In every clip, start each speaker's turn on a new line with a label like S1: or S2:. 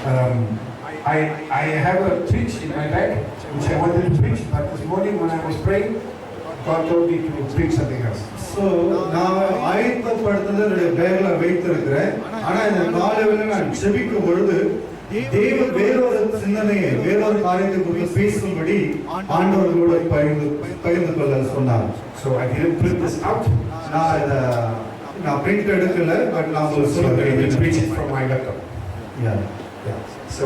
S1: I have a preach in my bag, which I wanted to preach, but this morning when I was praying, God told me to preach something else.
S2: So நான் ஆயத்தப்படுத்துறது என்னுடைய பேக்கில் வைத்திருக்கிறேன். ஆனால் இந்த காலையில் நான் ஜெபிக்கும் பொழுது தேவன் வேறொரு சிந்தனையை வேறொரு காரியத்தை குறித்து பேசும்படி ஆண்டவர்களோடு பகிர்ந்து கொள்ள சொன்னார்.
S1: So I didn't print this out.
S2: நான் பிரிண்ட் எடுக்கல, பட் நான் உங்களுக்கு சொல்லுகிறேன்.
S1: I will preach it from my laptop.
S2: Yeah.
S1: So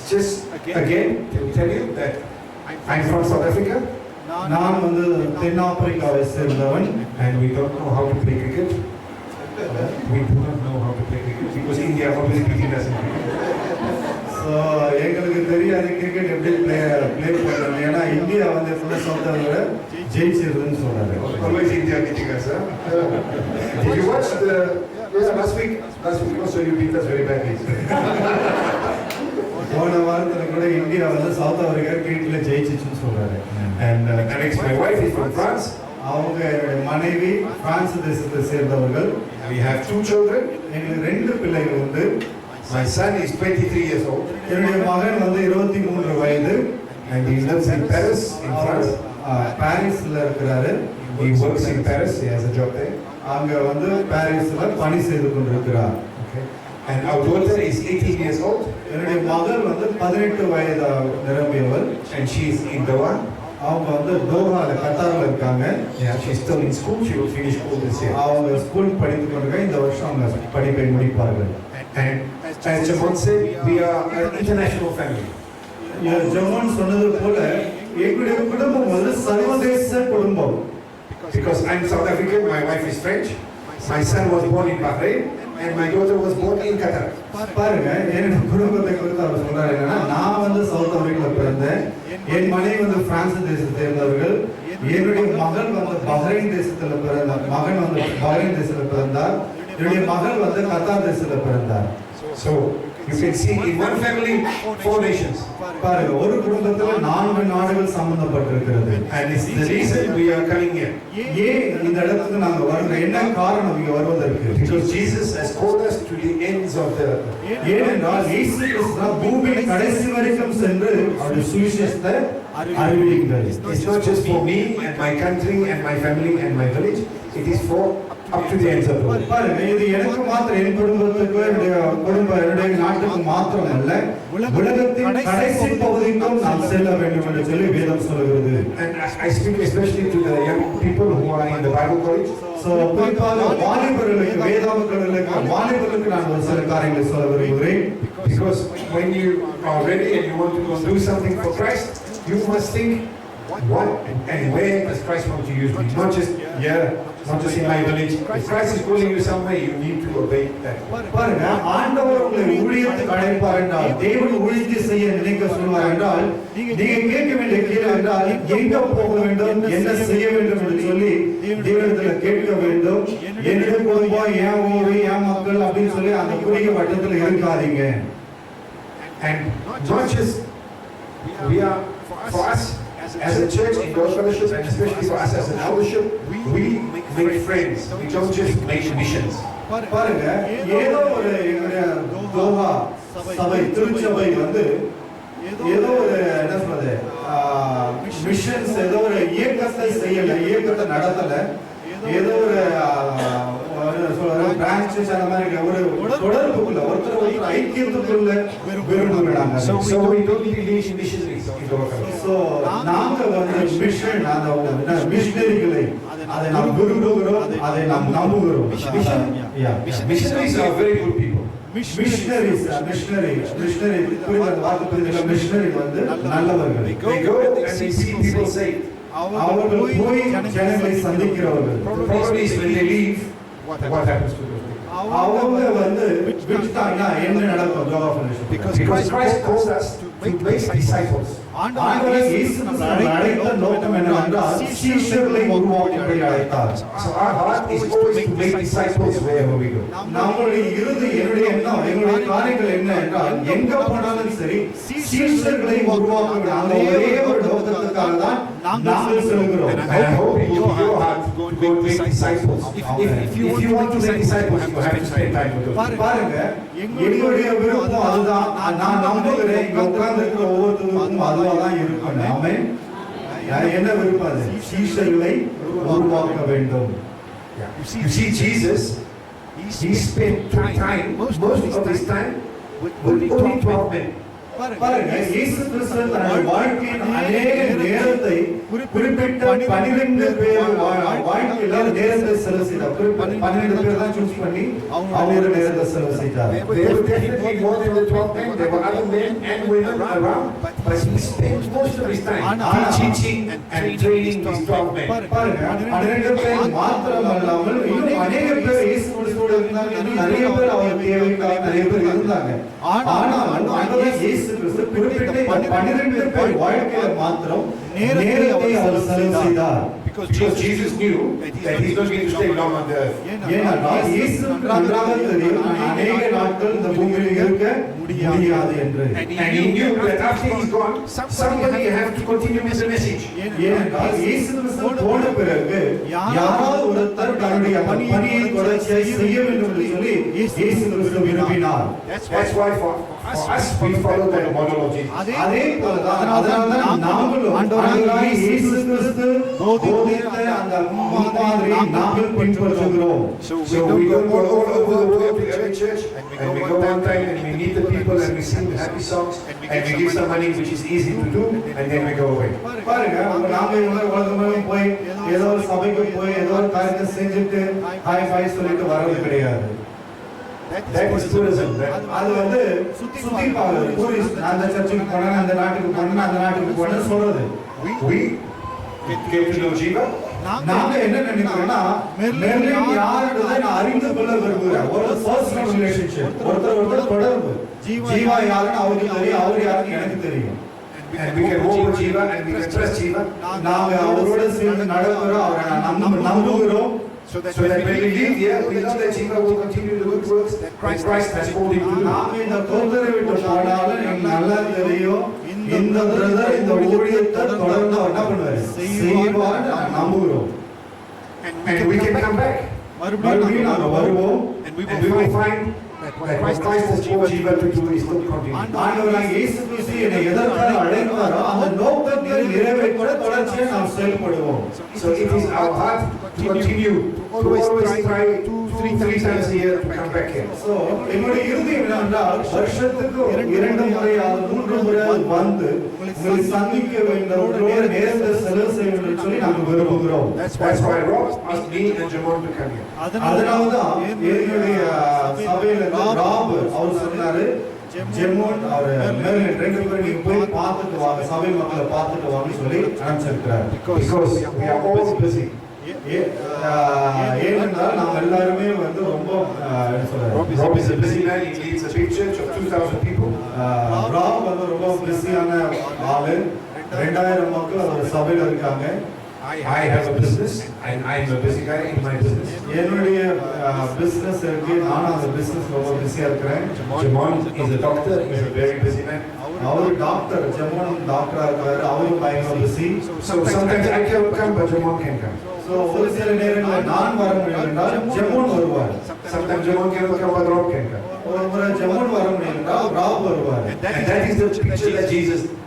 S1: just again to tell you that I'm from South Africa.
S2: நான் வந்து தென்னாப்பிரிக்காவை சேர்ந்தவன்.
S1: And we don't know how to play cricket. We do not know how to play cricket because India obviously doesn't play cricket.
S2: So எங்களுக்கு தெரியாது cricket எப்படி play பண்ணணும். ஏன்னா India வந்து ஃபுல்லாக சவுத் ஆஃப்ரிக்கா ஜெயிச்சிருதுன்னு சொல்றாரு.
S1: Always India beating us, huh? Did you watch the last week also you beat us very badly.
S2: போன வாரத்தில் கூட இந்தியா வந்து சவுத் ஆஃப்ரிக்கா கிரிக்கெட்ல ஜெயிச்சிச்சுன்னு சொல்றாரு.
S1: And Alex, my wife is from France.
S2: அவங்க மனைவி பிரான்ஸ் தேசத்தை சேர்ந்தவர்கள்.
S1: We have 2 children.
S2: எனக்கு 2 பிள்ளைகள் உண்டு.
S1: My son is 23 years old.
S2: என்னுடைய மகன் வந்து 23 வயது.
S1: And he lives in Paris, in France.
S2: பாரிஸ்ல இருக்கிறாரு.
S1: He works in Paris. He has a job there.
S2: அங்க வந்து பாரிஸ்ல பணி செய்து கொண்டிருக்கிறார்.
S1: Okay. And our daughter is 18 years old.
S2: என்னுடைய மகள் வந்து 18 வயது நிரம்பியவள்.
S1: And she is in Doha.
S2: அவங்க வந்து தோஹால கத்தார்ல இருக்காங்க.
S1: Yeah, she's still in school. She will finish school this year.
S2: அவங்க ஸ்கூல் படித்துக் கொண்டிருக்காங்க. இந்த வருஷம் அவங்க படிப்பை முடிப்பார்கள்.
S1: And as Jamon said, we are an international family.
S2: ஜமோன் சொன்னது போல எங்களுடைய குடும்பம் வந்து சர்வதேச குடும்பம்.
S1: Because I'm South African, my wife is French. My son was born in Bahrain and my daughter was born in Qatar.
S2: பாருங்க, என்னோட குடும்பத்தை குறித்து அவர் சொல்றாரு என்னன்னா, நான் வந்து சவுத் ஆப்பிரிக்கால பிறந்தேன். என் மனைவி வந்து பிரான்ஸ் தேசத்தை சேர்ந்தவர்கள். என்னுடைய மகன் வந்து பஹ்ரைன் தேசத்துல பிறந்தார். மகன் வந்து பஹ்ரைன் தேசத்துல பிறந்தார். என்னுடைய மகள் வந்து கத்தார் தேசத்துல பிறந்தார்.
S1: So you can see in one family 4 nations.
S2: பாருங்க, ஒரு குடும்பத்துல 4 நாடுகள் சம்பந்தப்பட்டிருக்கிறது.
S1: And it's the reason we are coming here.
S2: ஏன் இந்த இடத்துக்கு நாங்க வரோம்? என்ன காரணம் இங்க வருவதற்கு?
S1: Because Jesus has called us to the ends of the earth.
S2: ஏனென்றால் இயேசு கிறிஸ்து பூமியின் கடைசி வரைக்கும் சென்று அவருடைய சுவிசேஷத்தை அறிவிக்கிறார்.
S1: It's not just for me and my country and my family and my village. It is for up to the ends of the world.
S2: பாருங்க, இது எனக்கு மாத்திரம், என் குடும்பத்துக்கு, என்னுடைய நாட்டுக்கு மாத்திரம் அல்ல, உலகத்தின் கடைசி பகுதிக்கும் நாம் செல்ல வேண்டும் என்று சொல்லி வேதம் சொல்கிறது.
S1: And I speak especially to the young people who are in the Bible college.
S2: So குறிப்பாக வாலிபர்களுக்கு, வேதாகமங்களுக்கு வாலிபர்களுக்கு நான் ஒரு சில காரியங்களை சொல்ல விரும்புகிறேன்.
S1: Because when you are ready and you want to go do something for Christ, you must think what and where does Christ want to use me? Not just here, not just in my village. If Christ is calling you somewhere, you need to obey that.
S2: பாருங்க, ஆண்டவர் உங்களை ஊழியத்துக்கு அழைப்பார் என்றால், தேவன் ஊழியத்தை செய்ய நினைக்க சொல்வார் என்றால், நீங்க கேட்க வேண்டிய கேள்வி என்றால், எங்க போக வேண்டும், என்ன செய்ய வேண்டும் என்று சொல்லி தேவனிடத்தில் கேட்க வேண்டும். என்னுடைய குடும்பம், என் ஊரு, என் மக்கள் அப்படின்னு சொல்லி அந்த குறுகிய வட்டத்தில் இருக்காதீங்க.
S1: And not just we are for us as a church in God's fellowship, and especially for us as an eldership, we make friends. We don't just make missions.
S2: பாருங்க, ஏதோ ஒரு எங்களுடைய தோஹா சபை, திருச்சபை வந்து ஏதோ ஒரு என்ன சொல்றது, மிஷன்ஸ், ஏதோ ஒரு இயக்கத்தை செய்யல, இயக்கத்தை நடத்தல, ஏதோ ஒரு பிரான்ச்சஸ் அந்த மாதிரி ஒரு தொடர்புக்குள்ள, ஒருத்தர் ஐக்கியத்துக்குள்ள விரும்புகிறாங்க.
S1: So we don't need missionaries in our family.
S2: So நாங்க வந்து மிஷன், அந்த மிஷனரிகளை அதை நாம் விரும்புகிறோம், அதை நாம் நம்புகிறோம்.
S1: Missionaries are very good people.
S2: Missionary புரிந்த வார்த்தை புரிந்த மிஷனரி வந்து நல்லவர்கள்.
S1: They go and they see people saved.
S2: அவர்கள் போய் ஜனங்களை சந்திக்கிறவர்கள்.
S1: The problem is when they leave, what happens to those people?
S2: அவங்க வந்து விட்டுட்டாங்கன்னா என்ன நடக்கும்?
S1: Because Christ calls us to make disciples.
S2: ஆண்டவர் இயேசு நம்மை அழைத்த நோக்கம் என்னவென்றால் சீஷர்களை உருவாக்கும்படி அழைத்தார்.
S1: So our heart is always to make disciples wherever we go.
S2: நம்முடைய என்னுடைய எண்ணம், எங்களுடைய காரியங்கள் என்ன என்றால், எங்க போனாலும் சரி சீஷர்களை உருவாக்குகிற அந்த ஒரே ஒரு நோக்கத்துக்காக தான் நாங்கள் செல்கிறோம்.
S1: And I hope in your heart go and make disciples. If you want to make disciples, you have to spend time with those.
S2: பாருங்க எங்களுடைய விருப்பம் அதுதான். நான் நம்புகிறேன் இங்க உட்கார்ந்து இருக்கிற ஒவ்வொருத்தருக்கும் அதுவா தான் இருக்கும். ஆமென். என்ன விருப்பம் அது? சீஷர்களை உருவாக்க வேண்டும்.
S1: You see, Jesus, he spent time, most of his time, with only 12 men.
S2: பாருங்க இயேசு கிறிஸ்து தன்னுடைய வாழ்க்கையின் அநேக நேரத்தை குறிப்பிட்ட 12 பேர் வாழ்க்கையில நேரத்தை செலவு செய்தார். 12 பேர் தான் சூஸ் பண்ணி அவங்க நேரத்தை செலவு செய்தார்.
S1: They were definitely more than the 12 men. There were other men and women around, but he spent most of his time teaching and training these 12 men.
S2: பாருங்க 12 பேர் மாத்திரமல்லாமல் இன்னும் அநேக பேர் இயேசு கிறிஸ்துவோட இருந்தாங்க. இன்னும் நிறைய பேர் அவர் தேவைக்காக நிறைய பேர் இருந்தாங்க. ஆனால் அங்கே இயேசு கிறிஸ்து குறிப்பிட்ட 12 பேர் வாழ்க்கையில மாத்திரம் நேரத்தை அவர் செலவு செய்தார்.
S1: Because Jesus knew that he's not going to stay long on the earth.
S2: ஏனென்றால் இயேசு நன்றாக தெரியும் அநேக நாட்கள் இந்த பூமியில் இருக்க முடியாது என்று.
S1: And he knew that after he's gone, somebody have to continue with the message.
S2: ஏனென்றால் இயேசு கிறிஸ்து போன பிறகு யாராவது ஒருத்தர் தன்னுடைய பணியை தொடர்ச்சியாக செய்ய வேண்டும் என்று சொல்லி இயேசு கிறிஸ்து விரும்பினார்.
S1: That's why for us we follow the model of Jesus.
S2: அதே போலதான் அதனால்தான் நாங்களும் ஆண்டவராகிய இயேசு கிறிஸ்து போதித்த அந்த முன்மாதிரியை நாங்கள் பின்பற்றுகிறோம்.
S1: So we don't go all over the world to every church, and we go one time and we meet the people and we sing happy songs and we give some money, which is easy to do, and then we go away.
S2: பாருங்க நாங்க உலகம் போய் ஏதோ ஒரு சபைக்கு போய் ஏதோ ஒரு காரியத்தை செஞ்சுட்டு ஹாய் பை சொல்லிட்டு வர்றது கிடையாது.
S1: That is tourism.
S2: அது வந்து சுத்தி பார்க்கிறது. டூரிஸ்ட் அந்த சர்ச்சுக்கு போனா அந்த நாட்டுக்கு போனா அந்த நாட்டுக்கு போனா சொல்றது.
S1: We get to know Jiva.
S2: நாங்க என்ன நினைக்கிறோம்னா மெர்லின் யாருன்றதை நான் அறிந்து கொள்ள விரும்புகிறேன். ஒரு பர்சனல் ரிலேஷன்ஷிப், ஒருத்தர் தொடர்பு. ஜீவா யாருன்னு அவருக்கு தெரியும், அவர் யாருன்னு எனக்கு தெரியும்.
S1: And we can walk with Jiva and we can trust Jiva.
S2: நாங்க அவரோட சேர்ந்து நடக்கிறோம், அவரை நம்புகிறோம்.
S1: So that when we leave here, we know that Jiva will continue the good works that Christ has called him to do.
S2: நாம இந்த கோத்தரை விட்டு போனாலும் எனக்கு நல்லா தெரியும் இந்த பிரதர் இந்த ஊழியத்தை தொடர்ந்து அவர் என்ன பண்ணுவாரு செய்வார் நம்புகிறோம்.
S1: And we can come back.
S2: மறுபடியும் நாங்க வருவோம்.
S1: And we will find that what Christ has called Jiva to do is still continuing.
S2: ஆண்டவராகிய இயேசு கிறிஸ்து என்னை எதற்காக அழைத்தாரோ அந்த நோக்கத்தை நிறைவேற்ற தொடர்ச்சியாக நாம் செயல்படுவோம்.
S1: So it is our heart to continue to always try 2-3 times a year to come back here.
S2: So என்னுடைய இருதயம் என்னவென்றால் வருஷத்துக்கு 2 முறையாவது 3 முறையாவது வந்து உங்களை சந்திக்க வேண்டும், உங்களோட நேரத்தை செலவு செய்ய வேண்டும் என்று சொல்லி நாங்கள் விரும்புகிறோம்.
S1: That's why Rob asked me and Jamon to come here.
S2: அதனால்தான் என்னுடைய சபையில ராப் அவர் சொன்னாரு ஜெமோன் அவர் மெர்லின் 2 பேரும் நீங்க போய் பார்த்துட்டு வாங்க, சபை மக்களை பார்த்துட்டு வாங்கன்னு சொல்லி அனுப்பிச்சிருக்கிறார்.
S1: Because we are all busy.
S2: ஏனென்றால் நாம் எல்லாருமே வந்து ரொம்ப என்ன சொல்றாரு
S1: Rob is a busy man. He leads a big church of 2,000 people.
S2: Rap வந்து ரொம்ப பிஸியான ஆளு. 2000 மக்கள் அவர் சபையில இருக்காங்க.
S1: I have a business and I am a busy guy in my business.
S2: என்னுடைய பிசினஸ் இருக்கு, நானும் அந்த பிசினஸ் ரொம்ப பிஸியா இருக்கிறேன்.
S1: Jamon is a doctor. He is a very busy man.
S2: அவர் டாக்டர், ஜெமோன் டாக்டரா இருக்காரு, அவரும் பயங்கர busy.
S1: So sometimes I cannot come, but Jamon can come.
S2: So ஒரு சில நேரங்களில் நான் வர முடியும் என்றால் ஜெமோன் வருவார்.
S1: Sometimes Jamon cannot come, but Rob can come.
S2: ஒரு முறை ஜெமோன் வர முடியும் என்றால் ராப் வருவார்.
S1: And that is the picture that Jesus did.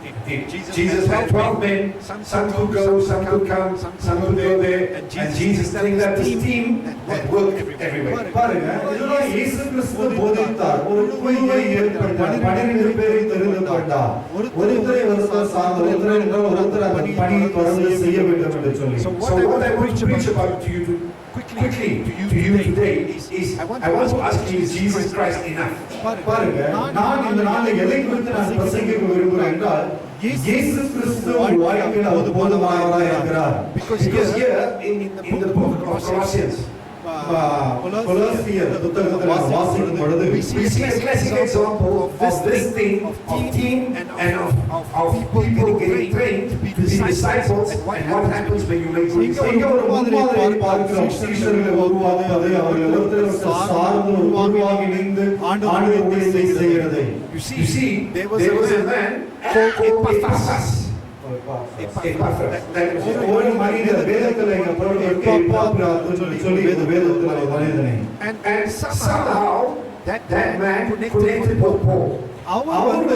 S1: Jesus had 12 men. Some could go, some could come, some could go there. And Jesus telling that this team that worked everywhere.
S2: பாருங்க இதுதான் இயேசு கிறிஸ்து போதித்தார். ஒரு குழுவை ஏற்படுத்தினார், 12 பேரை தெரிந்து கொண்டார். ஒருத்தரை சார்ந்த ஒருத்தர் அந்த பணியை தொடர்ந்து செய்ய வேண்டும் என்று சொல்லி.
S1: So what I want to preach about to you quickly to you today is I want to ask you, is Jesus Christ enough?
S2: பாருங்க நான் இந்த நாளில் எதை குறித்து நான் பிரசங்கிக்க விரும்புகிறேன் என்றால் இயேசு கிறிஸ்து வாழ்க்கையில் அவர் போதுமானவராய் இருக்கிறார்.
S1: Because here in the book of Colossians,
S2: கொலோசியர் புத்தகத்தில் நாம் வாசிக்கும் பொழுது
S1: we see a classic example of this thing of team and of people getting trained to be disciples and what happens when you make good disciples.
S2: இங்க ஒரு முன்மாதிரியை பார்க்கிறோம். சீஷர்களை உருவாக்குவது, அவர்கள் ஒருத்தரை சார்ந்து உருவாகி இணைந்து ஆண்டவருடைய செய்கிறதை.
S1: You see, there was a man called Epaphras.
S2: ஒரு மனிதர் வேதத்துல இங்க பொருளுக்கு எப்பாப்ராத்துன்னு சொல்லி ஒரு வேதத்துல ஒரு மனிதனை
S1: And somehow that man connected with Paul.
S2: அவர்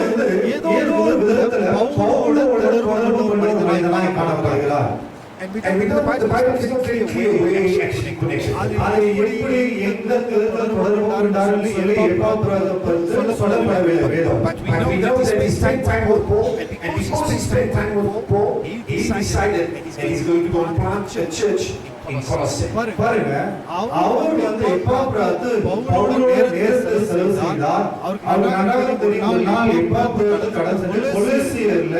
S2: ஏதோ ஒரு விதத்துல பவுலோட தொடர்பு கொண்ட ஒரு மனிதனாய் காணப்படுகிறார்.
S1: And we know the Bible is not very clear where he actually connected.
S2: அதை எப்படி எந்த விதத்துல தொடர்பு கொண்டார்னு சொல்லி எப்பாப்ராத்து சொல்லப்படவில்லை வேதம்.
S1: But we know that he spent time with Paul, and because he spent time with Paul, he decided that he's going to go and plant a church in Colossae.
S2: பாருங்க, அவர் எப்பாப்ராத்து பவுலோட நேரத்தை செலவு செய்தார். அவர் நன்றாக தெரியும் நாள் எப்பாப்ராத்து கடந்து சென்று கொலோசியர்ல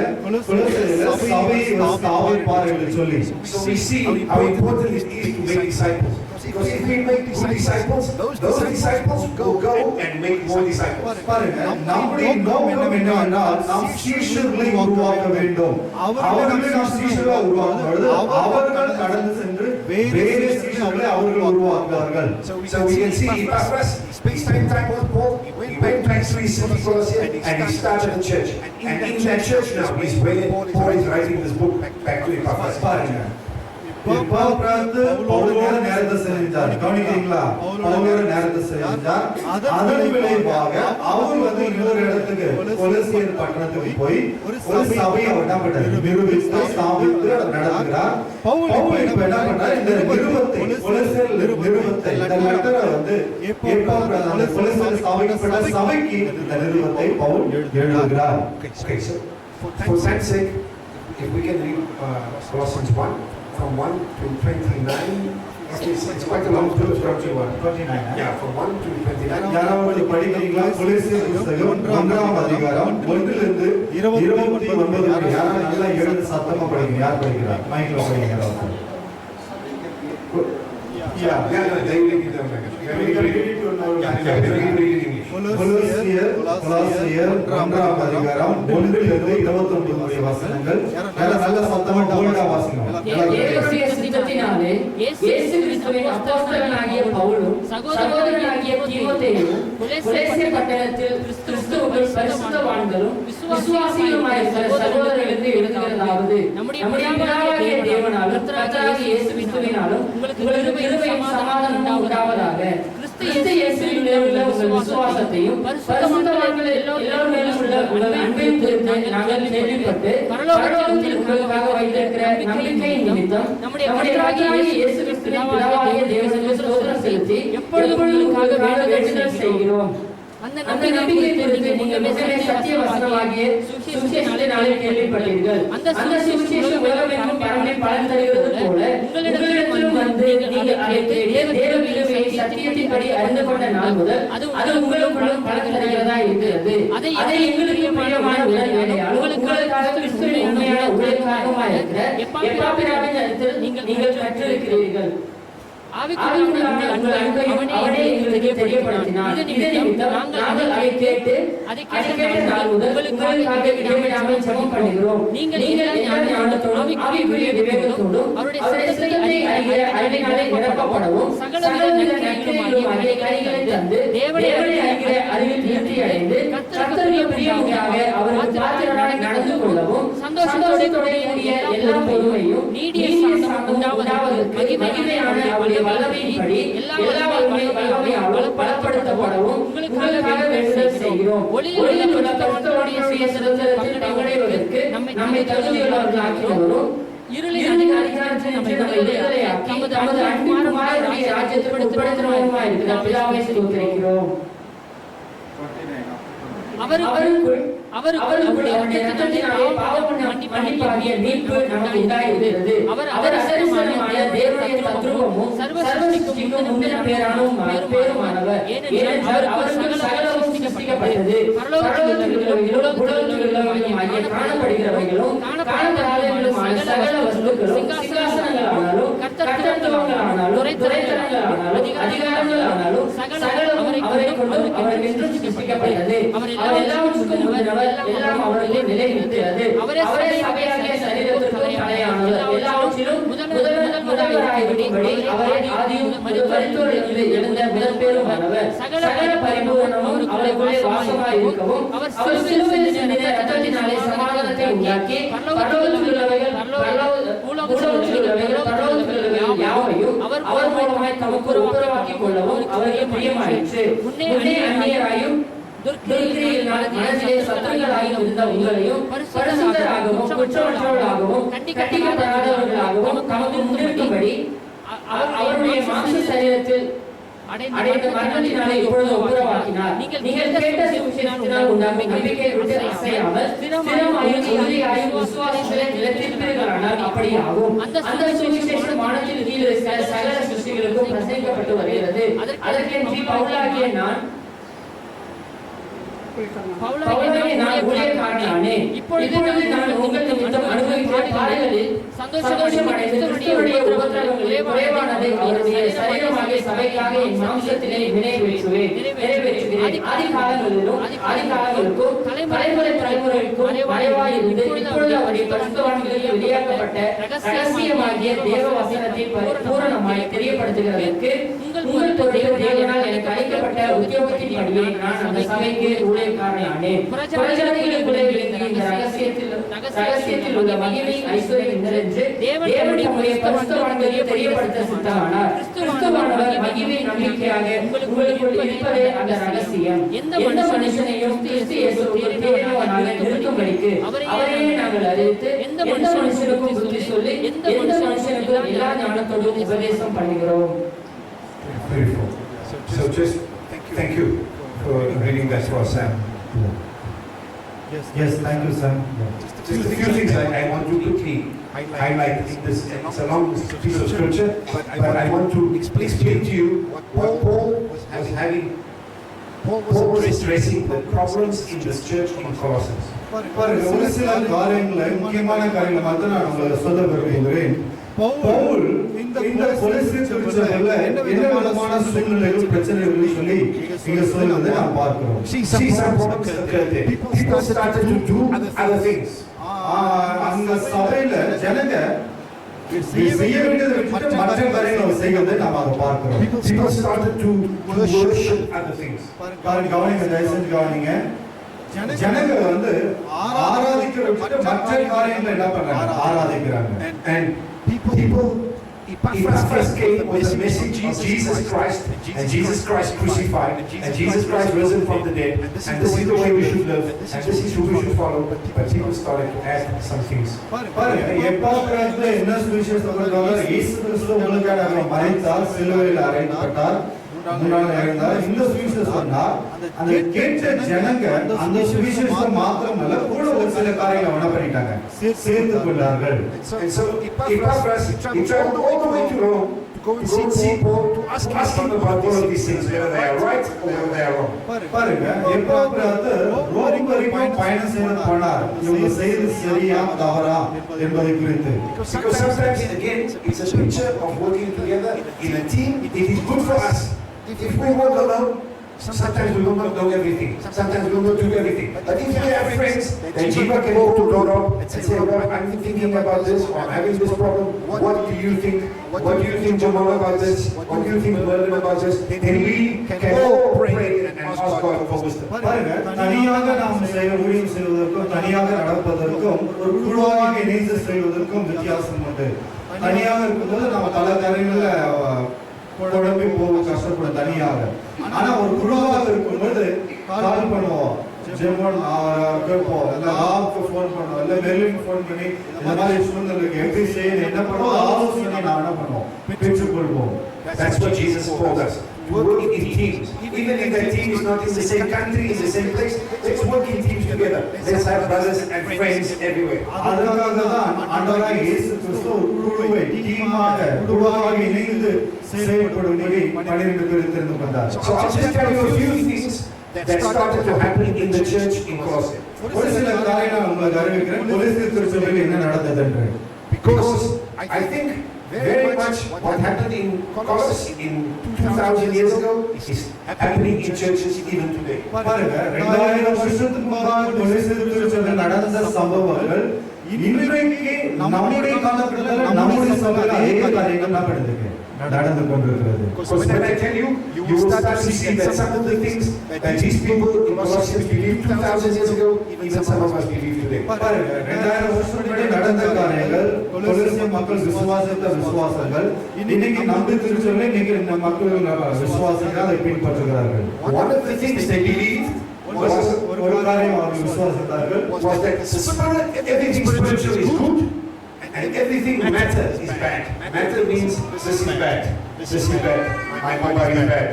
S2: சபையை ஸ்தாபிப்பார் என்று சொல்லி.
S1: So we see how important it is to make disciples. Because if we make good disciples, those disciples will go and make more disciples.
S2: பாருங்க, நம்முடைய நோக்கம் என்னவென்றால் நாம் சீஷர்களை உருவாக்க வேண்டும். அவர்களை நாம் சீஷர்களாக உருவாக்கும் பொழுது அவர்கள் கடந்து சென்று வேறு சீஷர்களை அவர்கள் உருவாக்குவார்கள்.
S1: So we can see Epaphras, he spent time with Paul, he went back to his city Colossae, and he started a church. And in that church now is where Paul is writing this book back to Epaphras.
S2: பாருங்க, எப்பாப்ராத்து பவுலோட நேரத்தை செஞ்சார். கவனிக்கிறீங்களா? பவுலோட நேரத்தை செஞ்சார். அதன் விளைவாக அவர் இன்னொரு இடத்துக்கு கொலோசியர் பட்டணத்துக்கு போய் ஒரு சபையை அவர் என்ன பண்றாரு? நிறுவித்து ஸ்தாபித்து நடத்துகிறார். பவுல் இப்ப என்ன பண்றாரு? இந்த நிறுவத்தை கொலோசியர் நிறுவத்தை இந்த லெட்டரை எப்பாப்ராத்து அந்த கொலோசியர் ஸ்தாபிக்கப்பட்ட சபைக்கு இந்த நிறுவத்தை பவுல் எழுதுகிறார்.
S1: Okay, so for time's sake, if we can read Colossians 1 from 1 to 29. It's quite a long verse,
S2: 29.
S1: Yeah, from 1 to 29.
S2: யாராவது படிக்கிறீங்களா? கொலோசியர் புத்தகம் 1ஆம் அதிகாரம் 1 லிருந்து 29 வரை. யாராவது நல்லா எழுந்து சத்தமா படிங்க. யார் படிக்கிறார்? மைக்ல படிங்க எல்லாரும்.
S1: Yeah, they will give them language.
S2: கொலோசியர் 1ஆம் அதிகாரம் 1 லிருந்து 29 வரை வசனங்கள். நல்ல சத்தமா போல்டா வாசிங்க.
S3: தேவனுடைய சித்தத்தினாலே இயேசு கிறிஸ்துவின் அப்போஸ்தலனாகிய பவுலும் சகோதரனாகிய தீமோத்தேயுவும் கொலோசிய பட்டணத்தில் கிறிஸ்துவுக்குள் பரிசுத்தவான்களும் விசுவாசிகளுமாய் சகோதரர்களுக்கு எழுதுகிறதாவது நம்முடைய பிதாவாகிய தேவனாலும் கர்த்தராகிய இயேசு கிறிஸ்துவினாலும் உங்களுக்கு கிருபையும் சமாதானமும் உண்டாவதாக. கிறிஸ்து இயேசுவிலே உள்ள உங்கள் விசுவாசத்தையும் பரிசுத்தவான்கள் எல்லோரும் மேலும் உள்ள உங்கள் அன்பையும் குறித்து நாங்கள் கேள்விப்பட்டு பரலோகத்தில் உங்களுக்காக வைத்திருக்கிற நம்பிக்கையின் நிமித்தம் நம்முடைய கர்த்தராகிய இயேசு கிறிஸ்துவின் பிதாவாகிய தேவனுக்கு ஸ்தோத்திரம் செலுத்தி எப்பொழுதும் உங்களுக்காக வேண்டுதல் செய்கிறோம். அந்த நம்பிக்கை குறித்து நீங்கள் மிகவும் சத்திய வசனமாகிய சுவிசேஷத்தினாலே கேள்விப்பட்டீர்கள். அந்த சுவிசேஷம் உலகமெங்கும் பரவி பலன் தருகிறது போல உங்களிடத்திலும் வந்து நீங்கள் அதை தேவ கிருபையை சத்தியத்தின்படி அறிந்து கொண்ட நாள் முதல் அது உங்களுக்குள்ளும் பலன் தருகிறதா இருக்கிறது. அதை எங்களுக்கு பிரியமான உதவியால் உங்களுக்காக கிறிஸ்துவின் உண்மையான உழைக்காகமாக இருக்கிற எப்பாப்பிராவின் இடத்தில் நீங்கள் கற்றிருக்கிறீர்கள். ஆவிக்குரிய உங்கள் அன்பையும் அவனே எங்களுக்கு தெரியப்படுத்தினார். இதை நிமித்தம் நாங்கள் அதை கேட்ட நாள் முதல் உங்களுக்காக இடைவிடாமல் ஜெபம் பண்ணுகிறோம். நீங்கள் ஞானத்தோடும் ஆவிக்குரிய விவேகத்தோடும் அவருடைய சித்தத்தை அறிகிற அறிவினாலே நிரப்பப்படவும் சகலவித நற்கிரியைகளுமாகிய கனிகளை தந்து தேவனை அறிகிற அறிவில் திருப்தி அடைந்து கர்த்தருக்கு பிரியமுண்டாக அவருக்கு பாத்திரராய் நடந்து கொள்ளவும் சந்தோஷத்தோடு கூடிய எல்லா பொறுமையும் நீடிய சாந்தமும் உண்டாவதற்கு மகிமையான அவருடைய வல்லமையின்படி எல்லா வல்லமையாலும் பலப்படுத்தப்படவும் உங்களுக்காக வேண்டுதல் செய்கிறோம். ஒளியில் உள்ள பரிசுத்தருடைய சுதந்திரத்தில் பங்கடைவதற்கு நம்மை தகுதியுள்ளவர்களாக்கினவரும் இருளின் அதிகாரத்தில் நம்மை விடுதலையாக்கி தமது அன்பிற்குமாய் ராஜ்யத்துக்கு உட்படுத்துகிறவருமாய் இருக்கிற பிதாவை ஸ்தோத்திரிக்கிறோம். அவருடைய இரத்தத்தினாலே பாவ மன்னிப்பாகிய மீட்பு நமக்கு உண்டாயிருக்கிறது. அவர் அசரிசனமான தேவனுடைய தத்துவமும் சர்வசிருஷ்டிக்கும் முந்தின பேருமானவர். ஏனென்றால் அவருக்கு சகலமும் சிருஷ்டிக்கப்பட்டது. உலகத்திலுள்ளவைகளுமாகிய காணப்படுகிறவைகளும் காணப்படாதவைகளுமான சகல வஸ்துக்களும் சிங்காசனங்களானாலும் கர்த்தத்துவங்களானாலும் துரைத்தனங்களானாலும் அதிகாரங்களானாலும் சகலமும் அவரை கொண்டு அவருக்கு சிருஷ்டிக்கப்பட்டது. அவர் எல்லாம் அவருடைய நிலை நிற்கிறது. அவரே சபையாகிய சரீரத்திற்கு தலையானவர். எல்லாவற்றிலும் முதல் முதல்வராயிருக்கும்படி அவரை ஆதியும் மரித்தோரிலிருந்து எழுந்த முதற்பேருமானவர் சகல பரிபூரணமும் அவருக்குள்ளே வாசமாயிருக்கவும் அவர் சிலுவையில் சிந்தின இரத்தத்தினாலே சமாதானத்தை உண்டாக்கி பரலோகத்தில் உள்ளவைகள் பூலோகத்தில் உள்ளவைகள் பரலோகத்தில் உள்ளவைகள் யாவையும் அவர் மூலமாய் தமக்கு ஒப்புரவாக்கிக் கொள்ளவும் அவருக்கு பிரியமாயிற்று. முன்னே அந்நியராயும் துர்க்கிரியினால் மனதிலே சத்துருக்களாயும் இருந்த உங்களையும் பரிசுத்தராகவும் குற்றமற்றவர்களாகவும் கண்டிக்கப்படாதவர்களாகவும் தமக்கு முன்னிறுத்தும்படி அவருடைய மாம்ச சரீரத்தில் அடைந்த மரணத்தினாலே இப்பொழுது ஒப்புரவாக்கினார். நீங்கள் கேட்ட சுவிசேஷத்தினால் உண்டாகும் நம்பிக்கையை விட்டு அசையாமல் ஸ்திரமாயும் உறுதியாயும் விசுவாசத்திலே நிலைத்திருப்பீர்களானால் அப்படியாகும். அந்த சுவிசேஷம் வானத்தில் கீழே சகல சிருஷ்டிகளுக்கும் பிரசங்கிக்கப்பட்டு வருகிறது. அதற்கென்று பவுலாகிய நான் ஊழியக்காரனானே. இப்பொழுது நான் உங்கள் நிமித்தம் அனுபவிக்கிற பாடுகளில் சந்தோஷம் அடைந்து கிறிஸ்துவுடைய உபத்திரவங்களிலே குறைவானதை அவருடைய சரீரமாகிய சபைக்காக என் மாம்சத்திலே நிறைவேற்றுகிறேன். ஆதிகாலங்களுக்கும் தலைமுறைக்கும் மறைவாயிருந்து இப்பொழுது அவருடைய பரிசுத்தவான்களுக்கு வெளியாக்கப்பட்ட ரகசியமாகிய தேவ வசனத்தை பூரணமாய் தெரியப்படுத்துகிறதற்கு உங்கள் தேவனால் எனக்கு அளிக்கப்பட்ட உத்தியோகத்தின்படியே நான் அந்த சபைக்கு ஊழியக்காரனானே. புறஜாதிகளுக்குள்ளே விளங்கிய இந்த ரகசியத்தில் உள்ள மகிமை ஐஸ்வர்யம் இன்னதென்று தேவன் தம்முடைய பரிசுத்தவான்களுக்கு தெரியப்படுத்த சித்தமானார். கிறிஸ்துவானவர் மகிமை நம்பிக்கையாக உங்களுக்குள் இருப்பதே அந்த ரகசியம். எந்த மனுஷனையும் கிறிஸ்து இயேசுவுக்குள் தேவனாக நிறுத்தும்படிக்கு அவரையே நாங்கள் அறிவித்து எந்த மனுஷனுக்கும் புத்தி சொல்லி எந்த மனுஷனுக்கும் எல்லா ஞானத்தோடும் உபதேசம் பண்ணுகிறோம்.
S1: Beautiful. So just thank you for reading that for Sam.
S2: Yes, thank you, Sam.
S1: Just a few things I want to quickly highlight in this. It's a long piece of scripture, but I want to explain to you what Paul was having. Paul was addressing the problems in this church in Colossus.
S2: பாருங்க, ஒரு சில காரியங்களை முக்கியமான காரியங்களை மட்டும் நான் உங்களுக்கு சொல்ல விரும்புகிறேன். பவுல் இந்த கொலோசிய திருச்சபையில என்ன விதமான சூழ்நிலைகள் பிரச்சனைகள் சொல்லி இங்க சொல்லுவதை நாம் பார்க்கிறோம்.
S1: See some problems occurred there. People started to do other things.
S2: அந்த சபையில ஜனங்க செய்ய வேண்டியதை விட்டு மற்ற காரியங்களை செய்வதை நாம் அதை பார்க்கிறோம்.
S1: People started to worship other things.
S2: பாருங்க, கவனிங்க, தயவுசெய்து கவனிங்க. ஜனங்க வந்து ஆராதிக்கிற விட்டு மற்ற காரியங்களை என்ன பண்றாங்க? ஆராதிக்கிறாங்க.
S1: And people Epaphras came with a message of Jesus Christ and Jesus Christ crucified and Jesus Christ risen from the dead, and this is the way we should live and this is who we should follow. But people started to add some things.
S2: பாருங்க, எப்பாப்ராஸ்ல என்ன சுவிசேஷம் சொல்றாங்க? இயேசு கிறிஸ்து உங்களுக்காக மரித்தார், சிலுவையில் அறையப்பட்டார், மூன்றாம் நாள் எழுந்தார். இந்த சுவிசேஷம் சொன்னா அந்த கேட்ட ஜனங்க அந்த சுவிசேஷம் மாத்திரமல்ல, கூட ஒரு சில காரியங்களை என்ன பண்ணிட்டாங்க? சேர்த்து கொண்டார்கள்.
S1: And so Epaphras, he traveled all the way to Rome to go and see Paul, to ask him about all of these things, whether they are right or whether they are wrong.
S2: பாருங்க, எப்பாப்ராஸ் Rome வரைக்கும் பயணம் செய்து போனார், இவங்க செய்து சரியா தவறா என்பதை குறித்து.
S1: Because sometimes again it's a picture of working together in a team. It is good for us. If we work alone, sometimes we will not know everything. Sometimes we will not do everything. But if we have friends, then Jiva can go to Rob and say, Rob, I'm thinking about this, or I'm having this problem. What do you think? What do you think, Jamal, about this? What do you think, Merlin, about this? Then we can all pray and ask God for wisdom.
S2: பாருங்க, தனியாக நாம் ஊழியம் செய்வதற்கும் தனியாக நடப்பதற்கும் ஒரு குழுவாக இணைந்து செய்வதற்கும் வித்தியாசம் உண்டு. தனியாக இருக்கும்போது நம்ம பல காரியங்களை குழம்பி போக கஷ்டப்படும் தனியாக. ஆனா ஒரு குழுவாக இருக்கும்போது கால் பண்ணுவோம், ஜெர்மன் கேட்போம், இல்லை ஆவுக்கு ஃபோன் பண்ணுவோம், இல்லை மெர்லின் ஃபோன் பண்ணி இந்த மாதிரி சூழ்நிலைக்கு எப்படி செய்யணும், என்ன பண்ணுவோம், ஆலோசனை நாம் என்ன பண்ணுவோம், பெற்றுக்கொள்வோம்.
S1: That's what Jesus called us. To work in teams. Even if that team is not in the same country, in the same place, let's work in teams together. Let's have brothers and friends everywhere.
S2: அதற்காக தான் ஆண்டவராகிய இயேசு கிறிஸ்து ஒரு குழுவை டீமாக குழுவாக இணைந்து செயல்படும்படி 12 பேரை தெரிந்து கொண்டார்.
S1: So I'll just tell you a few things that started to happen in the church in Colossae.
S2: ஒரு சில காரியங்களை உங்களுக்கு அறிவிக்கிறேன், கொலோசிய திருச்சபையில் என்ன நடந்தது என்று.
S1: Because I think very much what happened in Colossus in 2000 years ago is happening in churches even today.
S2: பாருங்க, 2000 வருஷத்துக்கு முன்பாக கொலோசிய திருச்சபையில் நடந்த சம்பவங்கள் இன்றைக்கு நம்முடைய காலகட்டத்தில் நம்முடைய சபையில் அதே காரியங்கள் நடந்து கொண்டிருக்கிறது.
S1: Because when I tell you, you will start to see that some of the things that these people in Colossians believed 2000 years ago, even some of us believe today.
S2: பாருங்க, 2000 வருஷத்துக்கு முன்னாடி நடந்த காரியங்கள், கொலோசிய மக்கள் விசுவாசித்த விசுவாசங்கள், இன்னைக்கு நம்ம திருச்சபையில இன்னைக்கு இந்த மக்கள் விசுவாசிக்க அதை பின்பற்றுகிறார்கள்.
S1: One of the things they believed
S2: ஒரு காரியம் அவர்கள் விசுவாசித்தார்கள்
S1: was that the spirit, everything spiritual is good and everything matter is bad. Matter means this is bad, this is bad, my body is bad.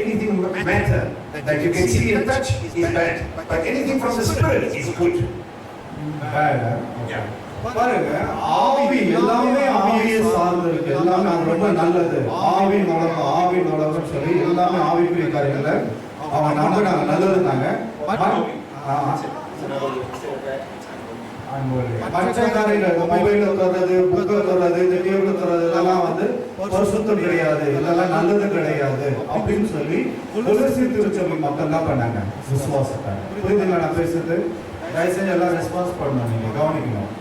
S1: Anything matter that you can see and touch is bad, but anything from the spirit is good. Yeah.
S2: பாருங்க, ஆவி எல்லாமே ஆவியை சார்ந்து இருக்கு, எல்லாமே அது ரொம்ப நல்லது. ஆவி நலம்னு சொல்லி எல்லாமே ஆவிக்குரிய காரியங்களை அவன் நம்பினாங்க, நல்லதுனாங்க. மற்ற காரியங்கள் மொபைல்ல தர்றது, புக்ல தர்றது, இந்த டேபிள்ல தர்றது இதெல்லாம் வந்து பரிசுத்தம் கிடையாது, இதெல்லாம் நல்லது கிடையாது அப்படின்னு சொல்லி கொலோசிய திருச்சபை மக்கள் என்ன பண்ணாங்க? விசுவாசத்தாங்க. புரியுதுங்களா நான் பேசுறது? தயவு செஞ்சு எல்லாம் ரெஸ்பான்ஸ் பண்ணணும், நீங்க கவனிக்கணும்.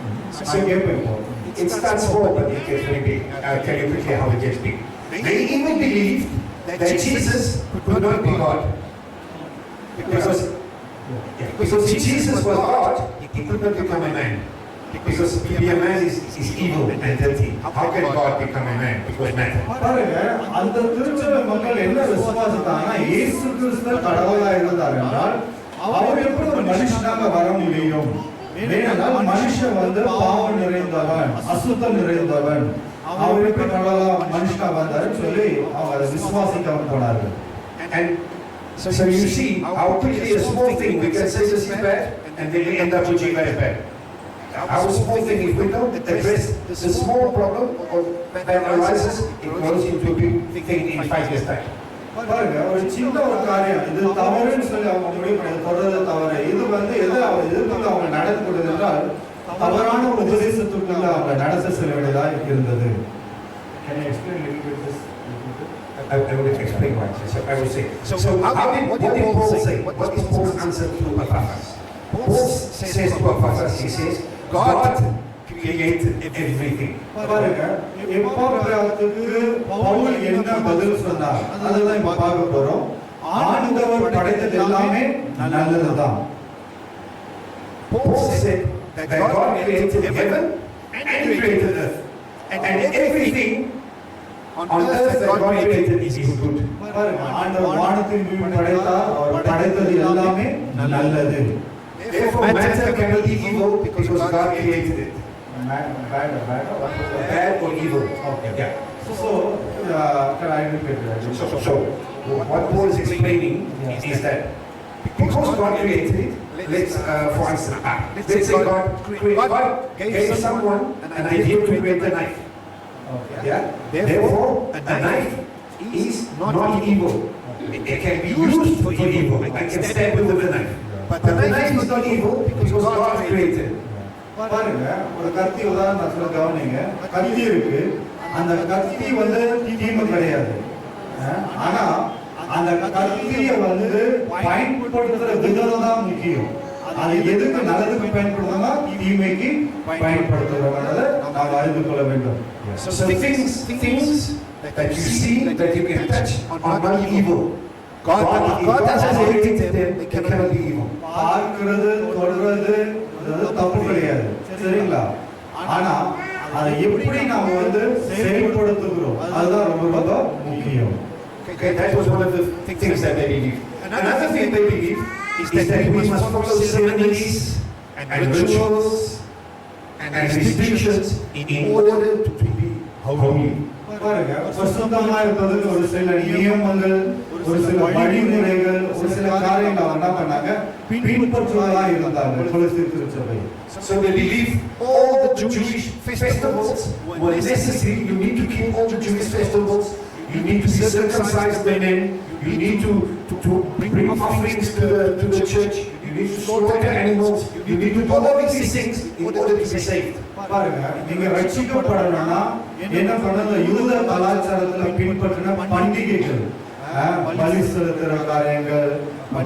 S1: It starts small, but it gets very big. I'll tell you quickly how it gets big. They even believed that Jesus could not be God. Because if Jesus was God, he could not become a man. Because to be a man is evil and dirty. How can God become a man? Because matter.
S2: பாருங்க, அந்த திருச்சபை மக்கள் என்ன விசுவாசித்தாங்கன்னா, இயேசு கிறிஸ்து கடவுளா இருந்தார் என்றால் அவர் எப்படி ஒரு மனுஷனாக வர முடியும்? ஏனென்றால் மனுஷன் வந்து பாவம் நிறைந்தவன், அசுத்தம் நிறைந்தவன், அவர் எப்படி கடவுளா மனுஷனா வந்தாருன்னு சொல்லி அவங்க அதை விசுவாசிக்க போனார்கள்.
S1: And so you see how quickly a small thing we can say this is bad, and then we end up with Jiva is bad. Our small thing, if we don't address the small problem that arises, it grows into a big thing in 5 years' time.
S2: பாருங்க, ஒரு சின்ன ஒரு காரியம் இது தவறுன்னு சொல்லி அவங்க முடிவு பண்ணி தொடர்றது தவறு. இது வந்து எதுக்கு அவங்க நடந்து கொண்டது என்றால் தவறான உபதேசத்துக்குள்ள அவங்க நடத்த செல்ல வேண்டியதாக இருந்தது. Can you explain a little bit this?
S1: I will explain why. So I will say. So what did Paul say? What is Paul's answer to Epaphras? Paul says to Epaphras, he says, God created everything.
S2: பாருங்க, எப்பாப்ராத்துக்கு பவுல் என்ன பதில் சொன்னார்? அதுதான் இப்ப பார்க்க போறோம். ஆண்டவர் படைத்தது எல்லாமே நல்லதுதான்.
S1: Paul said that God created heaven and he created earth. And everything on earth that God created is good.
S2: பாருங்க, ஆண்டவர் வானத்தின் பூமி படைத்தார், அவர் படைத்தது எல்லாமே நல்லது.
S1: Therefore matter cannot be evil because God created it. Bad or evil.
S2: Okay.
S1: Yeah.
S2: So, can I repeat that?
S1: So what Paul is explaining is that because God created it, let's for instance, let's say God gave someone an idea to create a knife.
S2: Okay.
S1: Yeah. Therefore, a knife is not evil. It can be used for evil. I can stab you with a knife. But the knife is not evil because God created it.
S2: பாருங்க, ஒரு கத்தி உதாரணத்துல கவனிங்க. கத்தி இருக்கு, அந்த கத்தி வந்து தீமை கிடையாது. ஆனா அந்த கத்தியை வந்து பயன்படுத்துற விதம் தான் முக்கியம். அது எதுக்கு நல்லதுக்கு பயன்படுத்தணும்னா தீமைக்கு பயன்படுத்துறவங்களை நாம் அறிந்து கொள்ள வேண்டும்.
S1: So things that you see, that you can touch, are not evil. God has created them, they cannot be evil.
S2: பார்க்கிறது, தொடுறது தப்பு கிடையாது, சரிங்களா? ஆனா அதை எப்படி நாம வந்து செயல்படுத்துகிறோம் அதுதான் ரொம்ப ரொம்ப முக்கியம்.
S1: Okay, that was one of the things that they believe. Another thing they believe is that we must follow ceremonies and rituals and restrictions in order to be holy.
S2: பாருங்க, பரிசுத்தமா இருப்பதற்கு ஒரு சில நியமங்கள், ஒரு சில வழிமுறைகள், ஒரு சில காரியங்கள் என்ன பண்ணாங்க, பின்பற்றுவதா இருந்தாங்க கொலோசிய திருச்சபை.
S1: So they believe all the Jewish festivals were necessary. You need to keep all the Jewish festivals. You need to circumcise the men. You need to bring offerings to the church. You need to slaughter animals. You need to do all these things in order to be saved.
S2: பாருங்க, நீங்க ரட்சிக்கப்படணும்னா என்ன பண்ணணும்? யூத கலாச்சாரத்துல பின்பற்றின பண்டிகைகள், பலி செலுத்துற காரியங்கள்,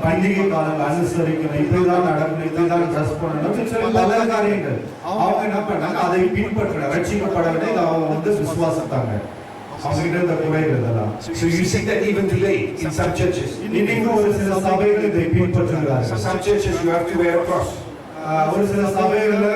S2: பண்டிகை காலங்கள் அனுசரிக்கணும், இப்படிதான் நடக்கணும், இப்படிதான் ட்ரெஸ் பண்ணணும் சொல்லி பல காரியங்கள் அவங்க என்ன பண்ணாங்க, அதை பின்பற்ற ரட்சிக்கப்படவில்லை. அவங்க வந்து விசுவாசத்தாங்க, அவங்க கிட்ட இந்த குறைகள் இதெல்லாம்.
S1: So you see that even today in some churches.
S2: இன்னைக்கு ஒரு சில சபைகள் இதை பின்பற்றுகிறார்கள்.
S1: Some churches you have to wear a cross.
S2: ஒரு சில சபைகள்ல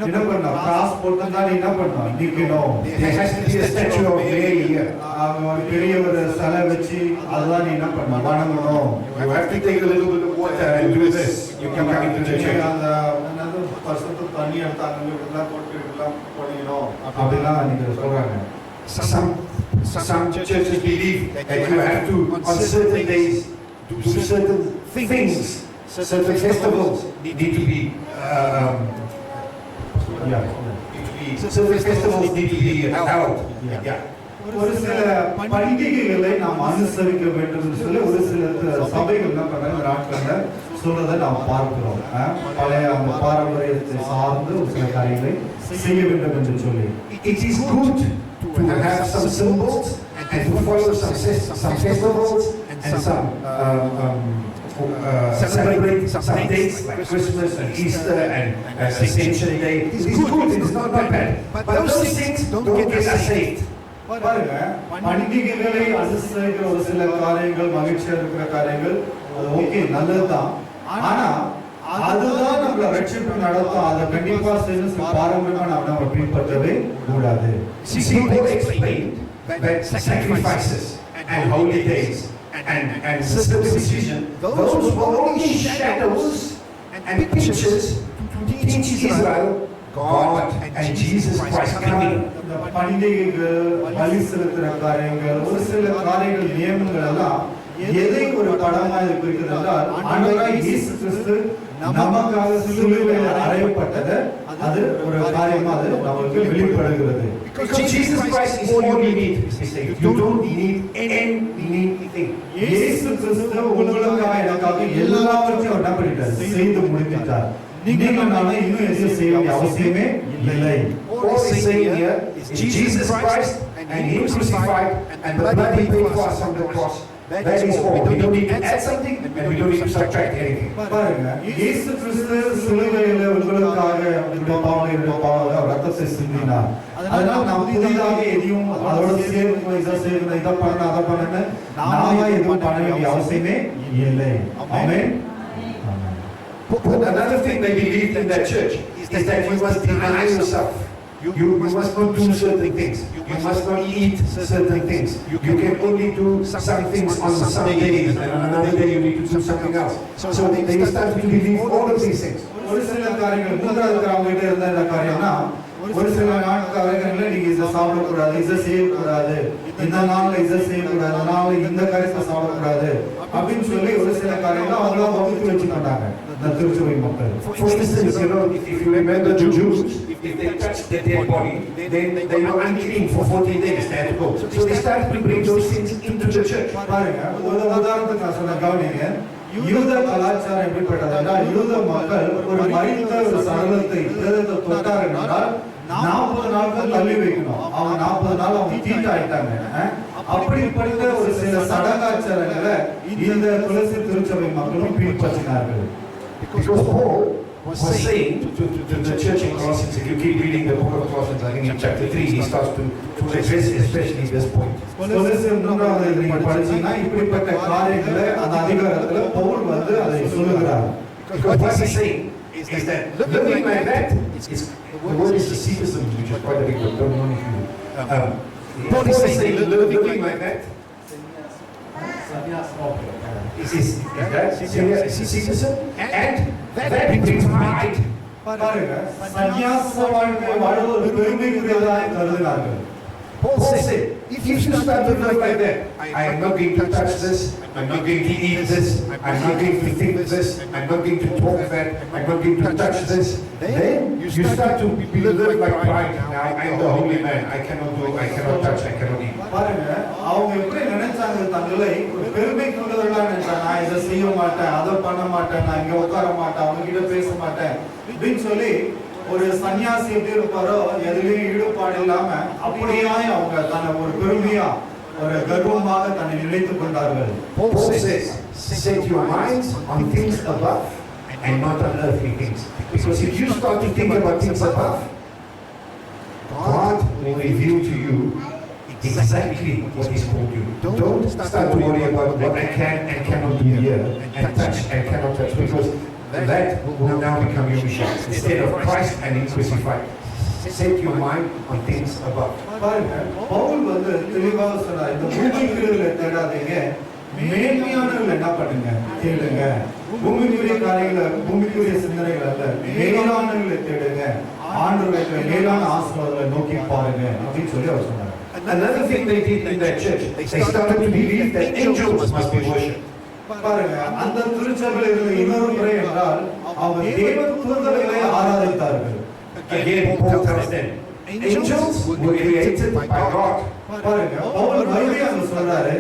S2: என்ன பண்ணோம், கிராஸ் போட்டுனா என்ன பண்ணோம், நிக்கணும்.
S1: There has to be a statue of Mary here.
S2: அவங்க ஒரு பெரிய ஒரு சிலை வச்சு அதெல்லாம் நீ என்ன பண்ணணும், வணங்கணும்.
S1: You have to take a little bit of water and do this. You can come into the church.
S2: அந்த என்னது பரிசுத்த தண்ணி எடுத்தாங்க, இதெல்லாம் போட்டு இதெல்லாம் போடணும் அப்படிலாம் நீங்க சொல்றாங்க.
S1: Some churches believe that you have to on certain days do certain things. Certain festivals need to be certain festivals need to be held. Yeah.
S2: ஒரு சில பண்டிகைகளை நாம் அனுசரிக்க வேண்டும் என்று சொல்லி ஒரு சில சபைகள் என்ன பண்றாங்க, நாட்கள்ல சொல்றதை நாம் பார்க்கிறோம். பழைய அந்த பாரம்பரியத்தை சார்ந்து ஒரு சில காரியங்களை செய்ய வேண்டும் என்று சொல்லி.
S1: It is good to have some symbols and to follow some festivals and some celebrate some dates like Christmas and Easter and Ascension Day. It is good, it is not bad. But those things don't get us saved.
S2: பாருங்க, பண்டிகைகளை அனுசரிக்கிற ஒரு சில காரியங்கள், மகிழ்ச்சியா இருக்கிற காரியங்கள், அது okay, நல்லதுதான். ஆனா அதுதான் நம்மள ரட்சிப்பு நடத்தும். அதை கண்டிப்பா செய்யணும், பாரம்பரியமா நம்ம பின்பற்றவே கூடாது.
S1: See, Paul explained that sacrifices and holy days and circumcision, those were only shadows and pictures to teach Israel God and Jesus Christ coming.
S2: இந்த பண்டிகைகள், பலி செலுத்துற காரியங்கள், ஒரு சில காரியங்கள், நியமங்கள் எல்லாம் எதை ஒரு படமா இருக்கிறது என்றால், ஆண்டவராகிய இயேசு கிறிஸ்து நமக்காக சிலுவையில் அறையப்பட்டது. அது ஒரு காரியமா அது நமக்கு வெளிப்படுகிறது.
S1: Because Jesus Christ is all you need. You don't need anything.
S2: இயேசு கிறிஸ்து உங்களுக்காக எனக்காக எல்லாவற்றையும் என்ன பண்ணிட்டார், செய்து முடித்தார். நீங்கள் நானும் இன்னும் எதுவும் செய்ய வேண்டிய அவசியமே இல்லை.
S1: All is saying here is Jesus Christ and Him crucified and the blood He paid for us on the cross. That is all. We don't need to add something and we don't need to subtract anything.
S2: பாருங்க, இயேசு கிறிஸ்து சிலுவையில் உங்களுக்காக உங்களுடைய பாவங்களை ரத்தத்தை சிந்தினார். அதனால நாம் புதிதாக எதையும் அதோட சேர்க்கணும், இதை சேர்க்கணும், இதை பண்ணணும், அதை பண்ணணும், நாம எதுவும் பண்ண வேண்டிய அவசியமே இல்லை. ஆமென்.
S1: Another thing they believed in that church is that you must deny yourself. You must not do certain things. You must not eat certain things. You can only do some things on some days, and on another day you need to do something else. So they started to believe all of these things.
S2: ஒரு சில காரியங்கள் மூன்றாவது கிராமத்திட்ட இருந்த இந்த காரியம்னா, ஒரு சில காரியங்களை நீங்க இதை சாப்பிடக்கூடாது, இதை செய்யக்கூடாது, இந்த நாள்ல இதை செய்யக்கூடாது, அதனால இந்த காரியத்தை சாப்பிடக்கூடாது அப்படின்னு சொல்லி ஒரு சில காரியங்களை அவங்களா வகுத்து வச்சுக்கிட்டாங்க இந்த திருச்சபை மக்கள்.
S1: For instance, if you remember the Jews, if they touched their dead body, then they were unclean for 14 days. They had to go. So they started to bring those things into the church.
S2: பாருங்க, ஒரு உதாரணத்துக்கு நான் சொன்ன கவனிங்க. யூத கலாச்சாரம் எப்படிப்பட்டதுன்னா, யூத மக்கள் ஒரு மரித்த ஒரு சடலத்தை பிரேதத்தை தொட்டார் என்றால் 40 நாட்கள் தள்ளி வைக்கணும். அவங்க 40 நாள் அவங்க தீட்டாயிட்டாங்க. அப்படிப்பட்ட ஒரு சில சடங்காச்சாரங்களை இந்த துளசி திருச்சபை மக்களும் பின்பற்றினார்கள்.
S1: Because Paul was saying to the church in Colossians, if you keep reading the book of Colossians, I think in chapter 3, he starts to address especially this point.
S2: கொலோசியர் 3வது நீங்க படிச்சீங்கன்னா இப்படிப்பட்ட காரியங்களை அந்த அதிகாரத்துல பவுல் வந்து அதை சொல்லுகிறார்.
S1: Because what he's saying is that living like that is the word is asceticism, which is quite a big word. Don't know if you. Paul is saying living like that is that asceticism, and that brings pride.
S2: பாருங்க, சந்நியாச வாழ்க்கை வாழ்வது ஒரு பெருமைக்குரியதாக கருதினார்கள்.
S1: Paul said, if you start to live like that, I am not going to touch this, I'm not going to eat this, I'm not going to think this, I'm not going to talk that, I'm not going to touch this, then you start to live like pride. Now I am the holy man, I cannot do, I cannot touch, I cannot eat.
S2: பாருங்க, அவங்க எப்படி நினைச்சாங்க தங்களை ஒரு பெருமைக்குரியவர்களா நினைச்சாங்க. நான் இதை செய்ய மாட்டேன், அதை பண்ண மாட்டேன், நான் இங்க உட்கார மாட்டேன், அவங்க கிட்ட பேச மாட்டேன் அப்படின்னு சொல்லி ஒரு சன்னியாசி எப்படி இருப்பாரோ எதுலயும் ஈடுபாடு இல்லாம அப்படியே அவங்க தன்னை ஒரு பெருமையா ஒரு கர்வமாக தன்னை நினைத்துக் கொண்டார்கள்.
S1: Paul says, set your minds on things above and not on earthly things. Because if you start to think about things above, God will reveal to you exactly what He's called you. Don't start to worry about what I can and cannot do here and touch and cannot touch, because that will now become your mission instead of Christ and Him crucified. Set your mind on things above.
S2: பாருங்க, பவுல் வந்து தெளிவாக சொன்னார், இந்த பூமிக்குரியவர்களை தேடாதீங்க, மேன்மையானவர்கள் என்ன பண்ணுங்க, தேடுங்க. பூமிக்குரிய காரியங்களை, பூமிக்குரிய சிந்தனைகள் அல்ல, மேலானவர்களை தேடுங்க. ஆண்டவருடைய மேலான ஆசீர்வாதங்களை நோக்கி பாருங்க அப்படின்னு சொல்லி அவர் சொன்னார்.
S1: Another thing they did in that church, they started to believe that angels must be worshipped.
S2: பாருங்க, அந்த திருச்சபையில் இருந்த இன்னொரு முறை என்றால் அவங்க தேவ தூதர்களை ஆராதித்தார்கள்.
S1: Again, Paul tells them, angels were created by God.
S2: பாருங்க, பவுல் மறுபடியும் அங்க சொல்றாரு,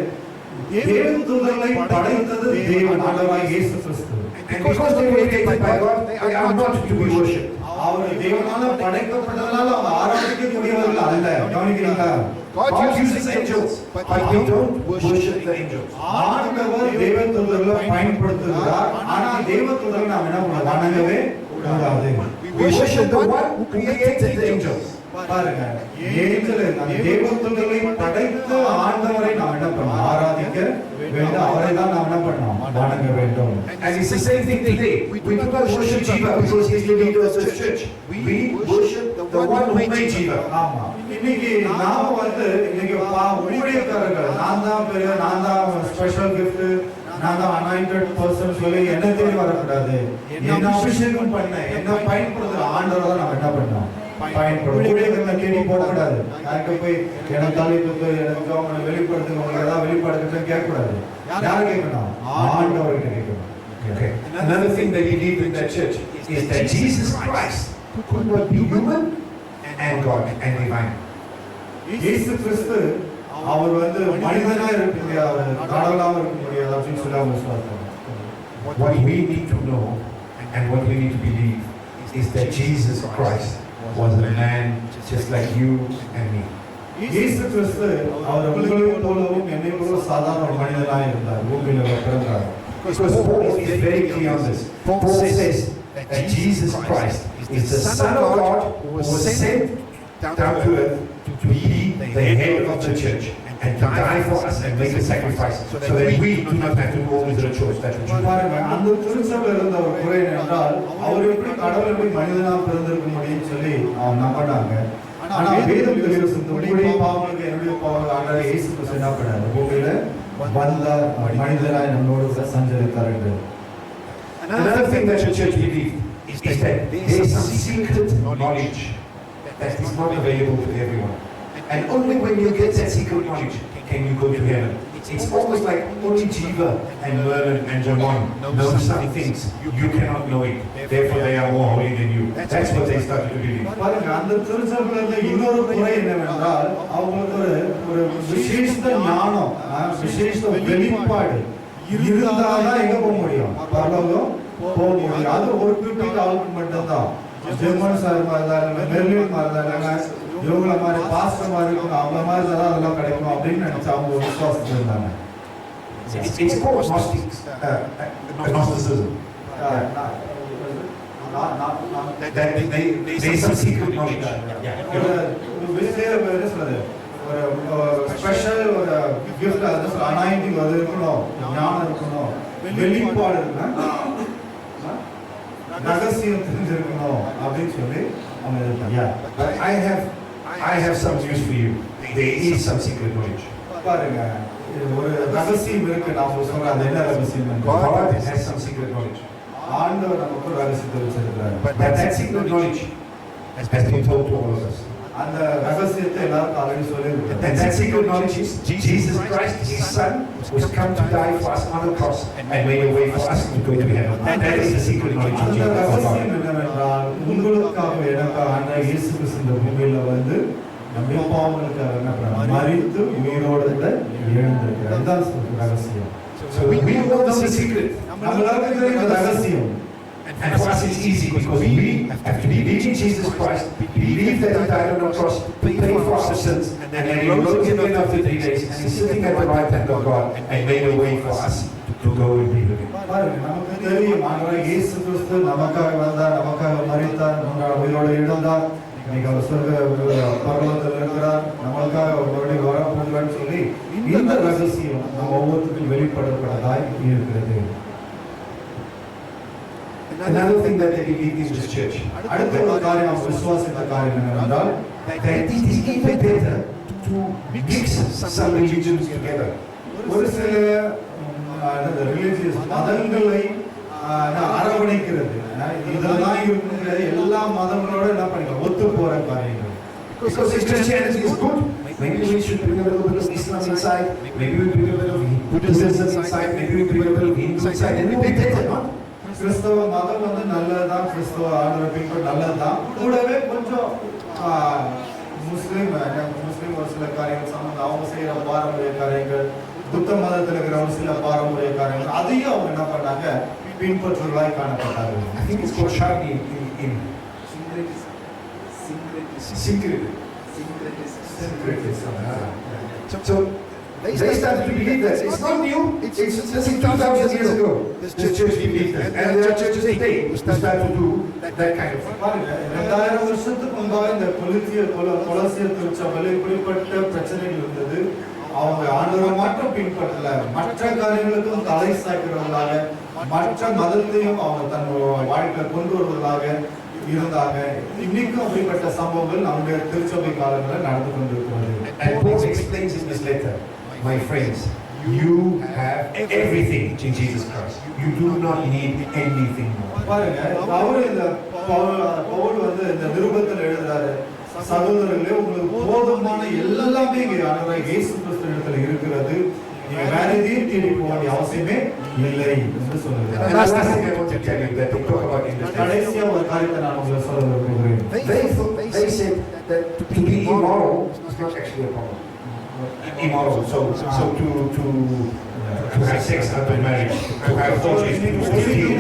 S2: தேவ தூதர்களை படைத்தது தேவன், ஆண்டவராகிய இயேசு கிறிஸ்து.
S1: And because they were created by God, they are not to be worshipped.
S2: அவர் தேவனால படைக்கப்பட்டதனால அவங்க ஆராதிக்கக்கூடியவர்கள் அல்ல. கவனிக்கிறீங்களா?
S1: God uses angels, but we don't worship the angels.
S2: ஆண்டவர் தேவ தூதர்களை பயன்படுத்துகிறார், ஆனா தேவ தூதர்களை நாம் என்ன பண்ண வணங்கவே கூடாது.
S1: We worship the one who created the angels.
S2: பாருங்க, ஏஞ்சல் அந்த தேவ தூதர்களை படைத்த ஆண்டவரை நாம் என்ன பண்ணணும், ஆராதிக்க வேண்டும். அவரை தான் நாம் என்ன பண்ணணும், வணங்க வேண்டும்.
S1: And it's the same thing today. We do not worship Jiva because he's the leader of the church. We worship the one who made Jiva.
S2: ஆமா, இன்னைக்கு நாம வந்து இன்னைக்கு ஊழியக்காரர்கள், நான் தான் பெரிய, நான் தான் ஸ்பெஷல் கிஃப்ட், நான் தான் அனாயிண்டட் பர்சன் சொல்லி என்ன தேடி வரக்கூடாது. என்ன அபிஷேகம் பண்ண, என்ன பயன்படுத்துற ஆண்டவரை தான் நம்ம என்ன பண்ணோம், பயன்படும். ஊழியர்களை தேடி போகக்கூடாது. யாருக்கு போய் எனக்கு தலைப்பு, எனக்கு அவங்களை வெளிப்படுத்துங்க, உங்களுக்கு ஏதாவது வெளிப்படுத்துன்னு கேட்கக்கூடாது. யாரை கேட்கணும், ஆண்டவர்கிட்ட கேட்கணும்.
S1: Okay. Another thing that he did in that church is that Jesus Christ could not be human and God and divine.
S2: இயேசு கிறிஸ்து அவர் வந்து மனிதனா இருக்க முடியாது, கடவுளாக இருக்க முடியாது அப்படின்னு சொல்லி அவங்க சொல்றாங்க.
S1: What we need to know and what we need to believe is that Jesus Christ was a man just like you and me.
S2: இயேசு கிறிஸ்து அவர் உங்களைப் போலவும் என்னைப் போல சாதாரண ஒரு மனிதனாக இருந்தார், பூமியில பிறந்தார்.
S1: Because Paul is very clear on this. Paul says that Jesus Christ is the Son of God who was sent down to earth to be the head of the church and to die for us and make a sacrifice so that we do not have to go through the church that we
S2: பாருங்க, அந்த திருச்சபையில் இருந்த ஒரு குறை என்றால் அவர் எப்படி கடவுள் எப்படி மனிதனாக பிறந்திருக்க முடியும்னு சொல்லி அவங்க நம்பினாங்க. ஆனா வேதம் தெரிவித்து உங்களுடைய பாவங்களுக்கு என்னுடைய பாவங்கள் ஆண்டவர் இயேசு கிறிஸ்து என்ன பண்ணாரு, பூமியில வந்தார், மனிதனாய் நம்மோடு சஞ்சரித்தார் என்று.
S1: Another thing that the church believed is that there is some secret knowledge that is not available to everyone. And only when you get that secret knowledge can you go to heaven. It's almost like only Jiva and Merlin and Jamon know some things. You cannot know it. Therefore they are more holy than you. That's what they started to believe.
S2: பாருங்க, அந்த திருச்சபையில் இருந்த இன்னொரு குறை என்னவென்றால் அவங்களுக்கு ஒரு விசேஷ ஞானம், விசேஷ வெளிப்பாடு இருந்தால்தான் எங்க போக முடியும், பரலோகம் போக முடியும். அது ஒரு குறிப்பிட்ட ஆளுக்கு மட்டும்தான். ஜெர்மன் சார் மாதிரி தான் இல்லை, மெர்லின் மாதிரி தான் இல்லைங்க, இவங்கள மாதிரி பாஸ்டர் மாதிரி இருக்கணும், அவங்க மாதிரி தான் அதெல்லாம் கிடைக்கும் அப்படின்னு நினைச்சு அவங்க ஒரு விசுவாசத்தில் இருந்தாங்க.
S1: It's called Gnosticism. There's some secret knowledge.
S2: ஒரு ஸ்பெஷல் ஒரு கிஃப்ட், அது அனாயிண்டிங் அது இருக்கணும், ஞானம் இருக்கணும், வெளிப்பாடு இருக்கணும், ரகசியம் தெரிஞ்சிருக்கணும் அப்படின்னு சொல்லி அவங்க இருக்காங்க.
S1: I have some news for you. There is some secret knowledge.
S2: பாருங்க, ஒரு ரகசியம் இருக்கு. நான் சொல்றேன், அது என்ன ரகசியம்?
S1: God has some secret knowledge.
S2: ஆண்டவர் நமக்கு ஒரு ரகசியத்தை வச்சிருக்கிறார்.
S1: But that secret knowledge has been told to all of us.
S2: அந்த ரகசியத்தை எல்லாருக்கும் ஆல்ரெடி சொல்லியிருக்காரு.
S1: And that secret knowledge is Jesus Christ, His Son, who has come to die for us on the cross and made a way for us to go to heaven. And that is the secret knowledge of
S2: அந்த
S1: Jesus.
S2: ரகசியம் என்னவென்றால், உங்களுக்காக எனக்காக ஆண்டவர் இயேசு கிறிஸ்து இந்த பூமியில வந்து நம்முடைய பாவங்களுக்காக என்ன பண்ணார், மரித்து உயிரோடு எழுந்திருக்கிறார். இதுதான் ரகசியம்.
S1: So we all know the secret.
S2: நம்மளால தெரிந்த ரகசியம்.
S1: And And for us it's easy because we have to believe in Jesus Christ, believe that He died on the cross to pay for our sins, and then He rose again after 3 days, and He's sitting at the right hand of God and made a way for us to go and be with Him.
S2: பாருங்க, நமக்கு தெரியும் ஆண்டவராகிய இயேசு கிறிஸ்து நமக்காக வந்தார், நமக்காக மரித்தார், நம்மளோட உயிரோடு எழுந்தார், இன்னைக்கு அவர் பரலோகத்தில் இருக்கிறார், நம்மளுக்காக அவர் மறுபடியும் வரப்போகிறான்னு சொல்லி இந்த ரகசியம் நம்ம ஒவ்வொருத்தருக்கும் வெளிப்படப்பட்டதாய் இருக்கிறது.
S1: Another thing that they believe in this church,
S2: அடுத்த ஒரு காரியம் அவங்க விசுவாசித்த காரியம் என்னவென்றால்,
S1: that it is even better to mix some religions together.
S2: ஒரு சில ரிலீஜியஸ் மதங்களை அரவணைக்கிறது, இதெல்லாம் இருக்கிற எல்லா மதங்களோட என்ன பண்ணிக்கலாம், ஒத்து போற காரியங்கள்.
S1: Because if Christianity is good, maybe we should bring a little bit of Islam inside, maybe we bring a bit of Buddhism inside, maybe we bring a bit of Hindu inside, and we will be better, no?
S2: கிறிஸ்தவ மதம் வந்து நல்லதுதான், கிறிஸ்தவ ஆதரவு பின்பற்ற நல்லதுதான், கூடவே கொஞ்சம் முஸ்லீம் ஒரு சில காரியங்கள் சம்பந்தம் அவங்க செய்யற பாரம்பரிய காரியங்கள், புத்த மதத்தில் இருக்கிற ஒரு சில பாரம்பரிய காரியங்கள், அதையும் அவங்க என்ன பண்ணாங்க, பின்பற்றுவதாய் காணப்பட்டார்கள்.
S1: I think it's called Shadi in syncretism. So they started to believe that. It's not new. It's just 2,000 years ago. This church believed that. And there are churches today who start to do that kind of thing.
S2: பாருங்க, 2000 வருஷத்துக்கு முன்பாக இந்த கொலோசிய திருச்சபையில் இப்படிப்பட்ட பிரச்சனைகள் இருந்தது. அவங்க ஆண்டவரை மட்டும் பின்பற்றல, மற்ற காரியங்களுக்கும் தலை சாய்க்கிறவர்களாக, மற்ற மதத்தையும் அவங்க தன் வாழ்க்கையில கொண்டு வருவதாக இருந்தாங்க. இன்னைக்கும் அப்படிப்பட்ட சம்பவங்கள் நம்முடைய திருச்சபை காலங்களில் நடந்து கொண்டிருக்கிறது.
S1: And Paul explains in this letter, my friends, you have everything in Jesus Christ. You do not need anything more.
S2: பாருங்க, அவரு இந்த பவுல் வந்து இந்த நிருபத்தில் எழுதுறாரு, சகோதரர்களே உங்களுக்கு போதுமான எல்லாமே இங்கே ஆண்டவராகிய இயேசு கிறிஸ்துவிடத்தில் இருக்கிறது, நீங்க வேற எதையும் தேடி போக வேண்டிய அவசியமே இல்லை என்று சொல்லுகிறார்.
S1: And last thing I want to tell you that they talk about in this letter.
S2: கடைசியா ஒரு காரியத்தை நான் உங்களுக்கு சொல்ல விரும்புகிறேன்.
S1: They said that to be immoral is not actually a problem. Immoral, so to have sex after marriage, to have orgies, to steal.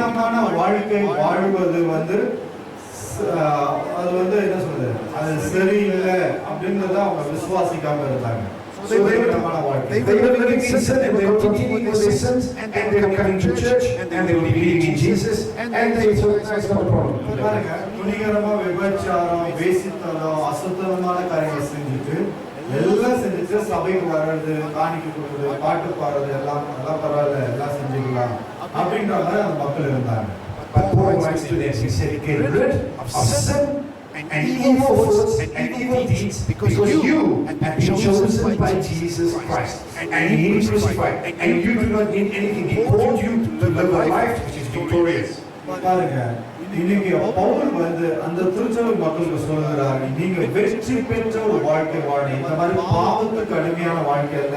S2: வாழ்க்கை வாழ்வது வந்து அது வந்து என்ன சொல்றது, அது சரியில்லை அப்படின்றத அவங்க விசுவாசிக்காம இருந்தாங்க.
S1: So they were living in sin, and they were continuing in their sins, and they were coming to church, and they were believing in Jesus, and they thought that's not a problem.
S2: பாருங்க, துணிகரமா விபச்சாரம், வேசித்தனம், அசுத்தமான காரியங்கள் செஞ்சுட்டு எல்லாம் செஞ்சுட்டு சபைக்கு வர்றது, காணிக்கை கொடுக்குறது, பாட்டு பாடுறது, எல்லாம் பரவாயில்ல, எல்லாம் செஞ்சுக்கலாம் அப்படின்ற மாதிரி அந்த மக்கள் இருந்தாங்க.
S1: But Paul writes to them, he said, get rid of sin and evil thoughts and evil deeds, because you have been chosen by Jesus Christ and He crucified, and you do not need anything. He called you to live a life which is victorious.
S2: பாருங்க, இன்னைக்கு பவுல் வந்து அந்த திருச்சபை மக்களுக்கு சொல்லுகிறார், நீங்க வெற்றி பெற்ற ஒரு வாழ்க்கை வாழ, இந்த மாதிரி பாவத்துக்கு அடிமையான வாழ்க்கை அல்ல,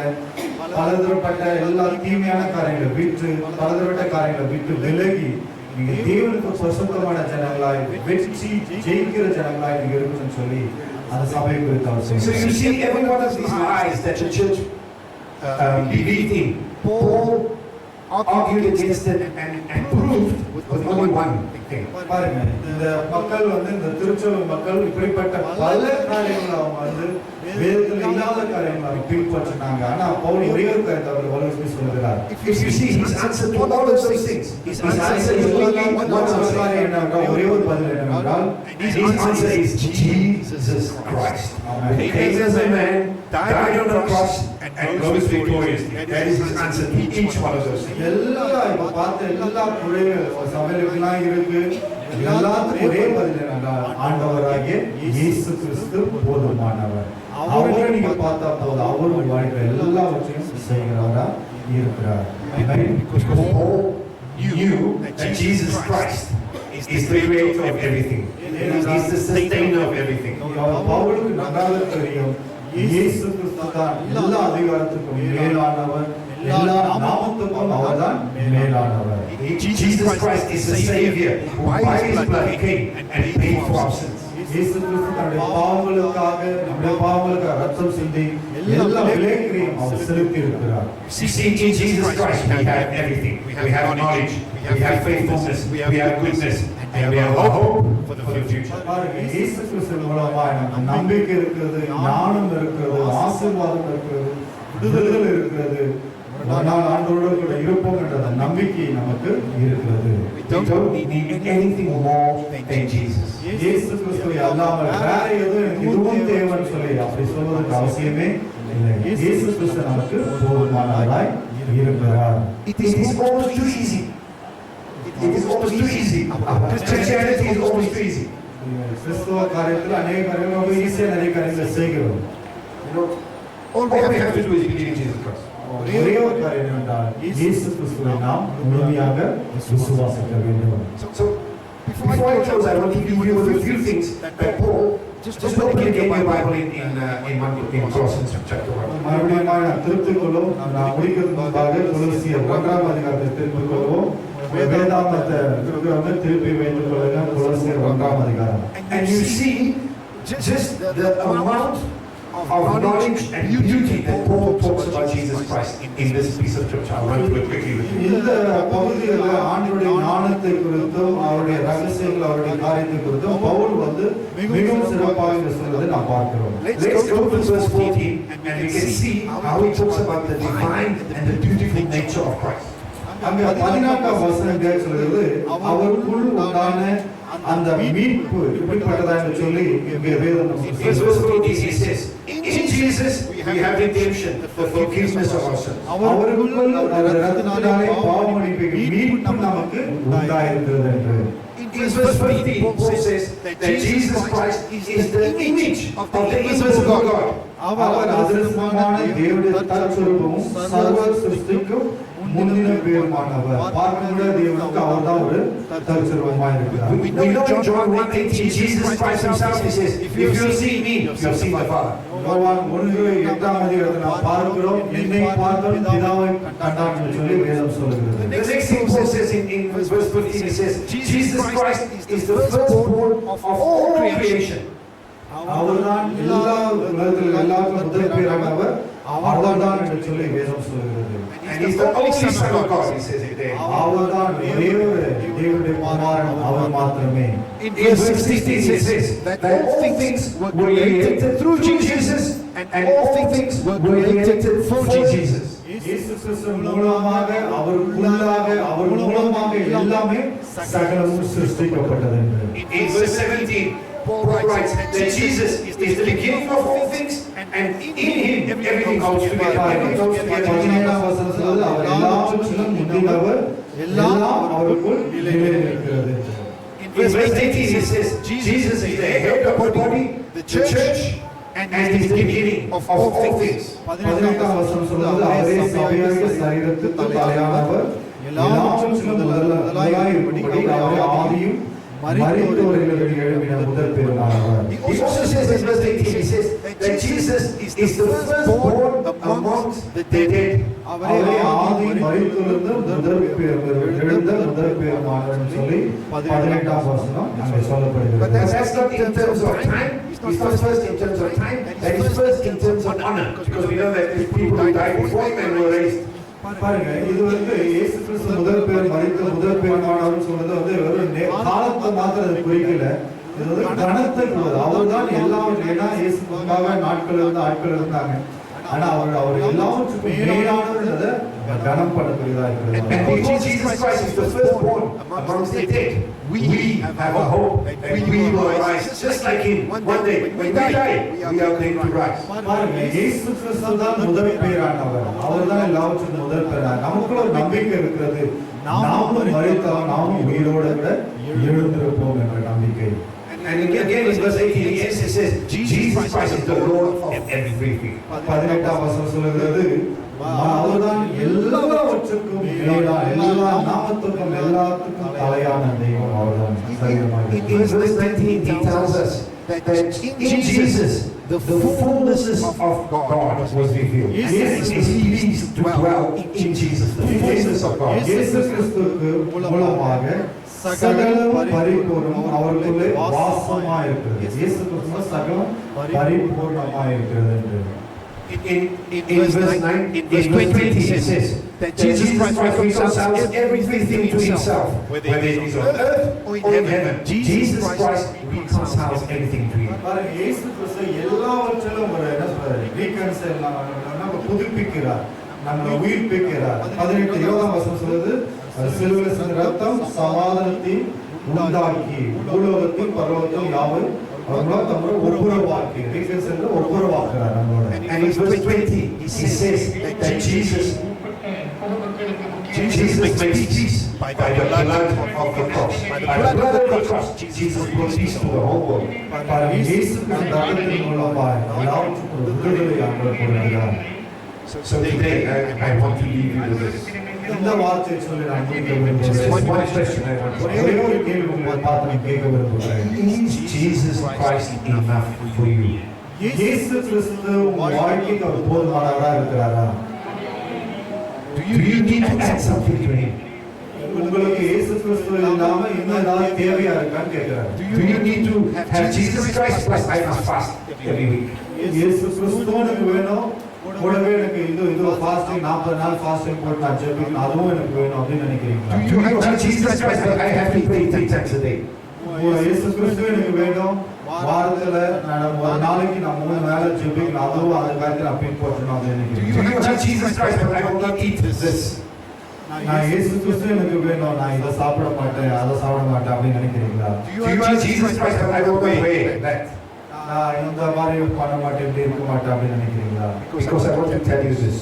S2: பலதரப்பட்ட எல்லா தீமையான காரியங்களை விட்டு, பலதரப்பட்ட காரியங்களை விட்டு விலகி நீங்க தேவனுக்கு பிரசுத்தமான ஜனங்களாய், வெற்றி ஜெயிக்கிற ஜனங்களாய் நீங்க இருக்கணும்னு சொல்லி அந்த சபை குறித்து அவர்
S1: So you see, every one of these lies that the church believed in, Paul argued against it and proved with only one thing.
S2: பாருங்க, இந்த மக்கள் வந்து இந்த திருச்சபை மக்கள் இப்படிப்பட்ட பல காரியங்களை அவங்க வந்து வேதத்தில் இல்லாத காரியங்களை அவங்க பின்பற்றினாங்க. ஆனா பவுல் ஒரே ஒரு காரியத்தை அவர் வலியுறுத்தி சொல்கிறார்.
S1: If you see his answer to all of those things, his answer is only one
S2: காரியம் என்னவென்றால், ஒரே ஒரு பதில் என்னவென்றால்,
S1: his answer is Jesus Christ. He came as a man, died on the cross, and rose victoriously. That is his answer to each one of those things.
S2: எல்லா இப்ப பார்த்த எல்லா குறைகள் சபையிலாம் இருக்கு, எல்லாத்துக்கும் ஒரே பதில் என்னவென்றால், ஆண்டவராகிய இயேசு கிறிஸ்து போதுமானவர். அவரை நீங்க பார்த்தா போதும், அவரும் வாழ்க்கை எல்லாவற்றையும் செய்கிறவரா இருக்கிறார்.
S1: Because Paul knew that Jesus Christ is the creator of everything. He's the sustainer of everything.
S2: பவுலுக்கு நன்றாக தெரியும், இயேசு கிறிஸ்து தான் எல்லா அதிகாரத்துக்கும் மேலானவர், எல்லா நாமத்துக்கும் அவர்தான் மேலானவர்.
S1: Jesus Christ is the Savior who by His blood came and paid for our sins.
S2: இயேசு கிறிஸ்து தன்னுடைய பாவங்களுக்காக, நம்முடைய பாவங்களுக்காக ரத்தம் சிந்தி எல்லா விலைகளையும் அவர் செலுத்தி இருக்கிறார்.
S1: You see, in Jesus Christ we have everything. We have knowledge, we have faithfulness, we have goodness, and we have a hope for the future.
S2: பாருங்க, இயேசு கிறிஸ்து மூலமா நமக்கு நம்பிக்கை இருக்கிறது, ஞானம் இருக்கிறது, ஆசீர்வாதம் இருக்கிறது, விடுதலை இருக்கிறது. ஒரு நாள் ஆண்டவரோடு கூட இருப்போம் என்ற அந்த நம்பிக்கை நமக்கு இருக்கிறது.
S1: We don't need anything more than Jesus.
S2: இயேசு கிறிஸ்துவை அல்லாமல் வேற எதுவும் இதுவும் தேவைன்னு சொல்லி அப்படி சொல்வதற்கு அவசியமே இல்லை. இயேசு கிறிஸ்து நமக்கு போதுமானவராய் இருக்கிறார்.
S1: It is almost too easy. It is almost too easy. Christianity is almost too easy.
S2: கிறிஸ்துவ காரியத்தில் அநேக காரியங்கள் ரொம்ப ஈஸியாக நிறைய காரியங்களை செய்கிறோம்.
S1: You know, all we have to do is believe in Jesus Christ.
S2: ஒரே ஒரு காரியம் என்றால் இயேசு கிறிஸ்துவை நாம் முழுமையாக விசுவாசிக்க வேண்டும்.
S1: So before I close, I want to give you a few things that Paul just open again your Bible in Colossians chapter 1.
S2: மறுபடியும் நாம் திருத்திக் கொள்வோம். நாம் முடிக்கிறதுக்கு முன்பாக கொலோசியர் 1ஆம் அதிகாரத்தை திருப்பிக் கொள்வோம். வேதாகமத்தை திருப்பி திருப்பி வைத்துக் கொள்ளுங்க. கொலோசியர் 1ஆம் அதிகாரம்.
S1: And you see just the amount of knowledge and beauty that Paul talks about Jesus Christ in this piece of scripture. I'll run through it quickly with you.
S2: இந்த பகுதியில் ஆண்டவருடைய ஞானத்தை குறித்தும் அவருடைய ரகசியங்கள் அவருடைய காரியத்தை குறித்தும் பவுல் மிகவும் சிறப்பாக சொல்வதை நாம் பார்க்கிறோம்.
S1: Let's go to verse 14 and we can see how he talks about the divine and the beautiful nature of Christ.
S2: அங்க 14ஆம் வசனத்தில் சொல்கிறது அவருக்குள் உண்டான அந்த மீட்பு இப்படிப்பட்டதா என்று சொல்லி இங்கே வேதம்
S1: In verse 14 he says, in Jesus we have redemption, the forgiveness of our sins.
S2: அவருக்குள் இரத்தத்தினாலே பாவ மன்னிப்பு மீட்பு நமக்கு உண்டாயிருக்கிறது என்று.
S1: In verse 15 Paul says that Jesus Christ is the image of the invisible God.
S2: அவர் அதிர்ஷ்டமான தேவனுடைய தற்சொரூபமும் சர்வ சிருஷ்டிக்கும் முன்னின பேருமானவர். பார்க்கிற தேவனுக்கு அவர்தான் ஒரு தற்சொரூபமாக இருக்கிறார்.
S1: We know in John 1:18 Jesus Christ himself he says, if you have seen me, you have seen my Father.
S2: யோவான் 1:8ஆம் அதிகாரத்தில் நாம் பார்க்கிறோம், என்னை பார்த்தவன் பிதாவை கண்டான் என்று சொல்லி வேதம் சொல்கிறது.
S1: The next thing Paul says in verse 15 he says, Jesus Christ is the firstborn of all creation.
S2: அவர்தான் எல்லா உலகத்தில் எல்லாருக்கும் முதல் பேரானவர், அவர்தான் என்று சொல்லி வேதம் சொல்கிறது.
S1: And he's the only son of God, he says it there.
S2: அவர்தான் ஒரே ஒரு தேவனுடைய குமாரன், அவர் மாத்திரமே.
S1: In verse 16 he says that all things were created through Jesus and all things were created for Jesus.
S2: இயேசு கிறிஸ்து மூலமாக அவருக்குள்ளாக அவர் மூலமாக எல்லாமே சகலமும் சிருஷ்டிக்கப்பட்டது என்று.
S1: In verse 17 Paul writes that Jesus is the beginning of all things and in him everything holds together.
S2: 17ஆம் வசனத்தில் அவர் எல்லாவற்றிலும் முந்தினவர், எல்லாம் அவருக்குள் நிலைநிற்கிறது.
S1: In verse 18 he says Jesus is the head of the body, the church, and is the beginning of all things.
S2: 18ஆம் வசனம் சொல்கிறது அவரே சபையாகிய சரீரத்துக்கு தலையானவர், எல்லாவற்றிலும் முதலாயிருக்கும்படி அவரே ஆதியும் மரித்தோரிலிருந்து எழும்பின முதல் பெருமானவர்.
S1: He also says in verse 18 he says that Jesus is the firstborn amongst the dead.
S2: அவரே ஆதி மரித்தோரிலிருந்து முதல் எழுந்த முதல் பெருமானவர் என்று சொல்லி 18ஆம் வசனம் அங்கே சொல்லப்படுகிறது.
S1: But that's not in terms of time. He's not first in terms of time. That is first in terms of honor, because we know that these people who died before him and were raised.
S2: பாருங்க, இது இயேசு கிறிஸ்து முதல் பேர் மரித்த முதல் பெருமானவர் சொல்றது வெறும் காலத்தை மாத்திரம் அது குறிக்கல. இது கணத்தை கூடாது. அவர்தான் எல்லாவற்றையும், ஏன்னா இயேசு முன்பாக நாட்கள் இருந்து ஆட்கள் இருந்தாங்க. ஆனா அவர் எல்லாவற்றுக்கும் மேலானதை கனம் பண்ணக்கூடியதா இருக்கிறது.
S1: And because Jesus Christ is the firstborn amongst the dead, we have a hope that we will rise just like him. One day when we die, we are going to rise.
S2: பாருங்க, இயேசு கிறிஸ்து தான் முதல் பேரானவர். அவர்தான் எல்லாவற்றுக்கும் முதல் பேரானவர். நமக்குள்ள ஒரு நம்பிக்கை இருக்கிறது. நாமும் மரித்தால் நாமும் உயிரோடு கூட எழுந்திருப்போம் என்ற நம்பிக்கை.
S1: And again in verse 18 he says Jesus Christ is the Lord of everything.
S2: 18ஆம் வசனம் சொல்கிறது அவர்தான் எல்லாவற்றுக்கும் மேலான, எல்லா நாமத்துக்கும் எல்லாத்துக்கும் தலையான தெய்வம் அவர்தான்.
S1: In verse 19 he tells us that in Jesus the fullness of God was revealed. Yes, he pleased to dwell in Jesus, the fullness of God.
S2: இயேசு கிறிஸ்துவுக்கு மூலமாக சகலம் பரிபூர்ணம் அவருக்குள்ளே வாசமாய் இருக்கிறது. இயேசு கிறிஸ்து சகலம் பரிபூர்ணமாய் இருக்கிறது என்று.
S1: in verse 9, in verse 20, it says that Jesus Christ reconciles everything to himself, whether it is on earth or in heaven. Jesus Christ reconciles everything to him.
S2: பாருங்க, இயேசு கிறிஸ்து எல்லாவற்றிலும் ஒரு என்ன சொல்றாரு? reconcile நம்ம புதுப்பிக்கிறார், நம்மை உயிர்ப்பிக்கிறார். 18 யோவான் வசனம் சொல்லுது, சிலுவையில் சிந்தின ரத்தம் சமாதானத்தை உண்டாக்கி பூலோகத்தில் பரலோகத்தில் யாவும் அவர்களால் தம்முடைய ஒப்புரவாக்கி reconcile ஒப்புரவாக்குறார் நம்மளோட.
S1: And in verse 20, he says that Jesus makes peace by the blood of the cross. By the blood of the cross, Jesus brought peace to the whole world.
S2: பாருங்க, இயேசு கிறிஸ்து ரத்தத்தின் மூலமாய் எல்லாவற்றுக்கும் விடுதலை ஆண்டவர் கொடுக்கிறார்.
S1: So today, I want to leave you with this.
S2: இந்த வார்த்தையை சொல்லி நான் முடிக்க விரும்புகிறேன்.
S1: There's one question I want to
S2: ஒரே
S1: ask.
S2: ஒரு கேள்வி உங்களை பார்த்து நான் கேட்க விரும்புகிறேன்.
S1: Is Jesus Christ enough for you?
S2: இயேசு கிறிஸ்து உங்கள் வாழ்க்கைக்கு அவர் போதுமானவராக இருக்கிறாரா?
S1: Do you need to add something to him?
S2: உங்களுக்கு இயேசு கிறிஸ்து இல்லாம இன்னும் ஏதாவது தேவையா இருக்கான்னு கேட்கிறாரு.
S1: Do you need to have Jesus Christ plus I must fast every week?
S2: இயேசு கிறிஸ்து எனக்கு வேணும், கூடவே எனக்கு இது ஃபாஸ்டிங் 40 நாள் ஃபாஸ்டிங் போட்டு நான் ஜெபிக்கணும், அதுவும் எனக்கு வேணும் அப்படின்னு நினைக்கிறீங்களா?
S1: Do you have Jesus Christ but I have to pray 10 times a day?
S2: இயேசு கிறிஸ்து எனக்கு வேணும், வாரத்துல நான் ஒரு நாளைக்கு நான் 3 வேளை ஜெபிக்கணும், அதுவும் அதுக்காக நான் பின்பற்றணும் அப்படின்னு
S1: Do you
S2: நினைக்கிறீங்களா?
S1: have Jesus Christ but I will not eat this?
S2: நான் இயேசு கிறிஸ்து எனக்கு வேணும், நான் இதை சாப்பிட மாட்டேன் அதை சாப்பிட மாட்டேன் அப்படின்னு நினைக்கிறீங்களா?
S1: Do you have Jesus Christ but I will not wear that?
S2: நான் இந்த மாதிரி பண்ண மாட்டேன், இப்படி இருக்க மாட்டேன் அப்படின்னு நினைக்கிறீங்களா?
S1: Because I want to tell you this.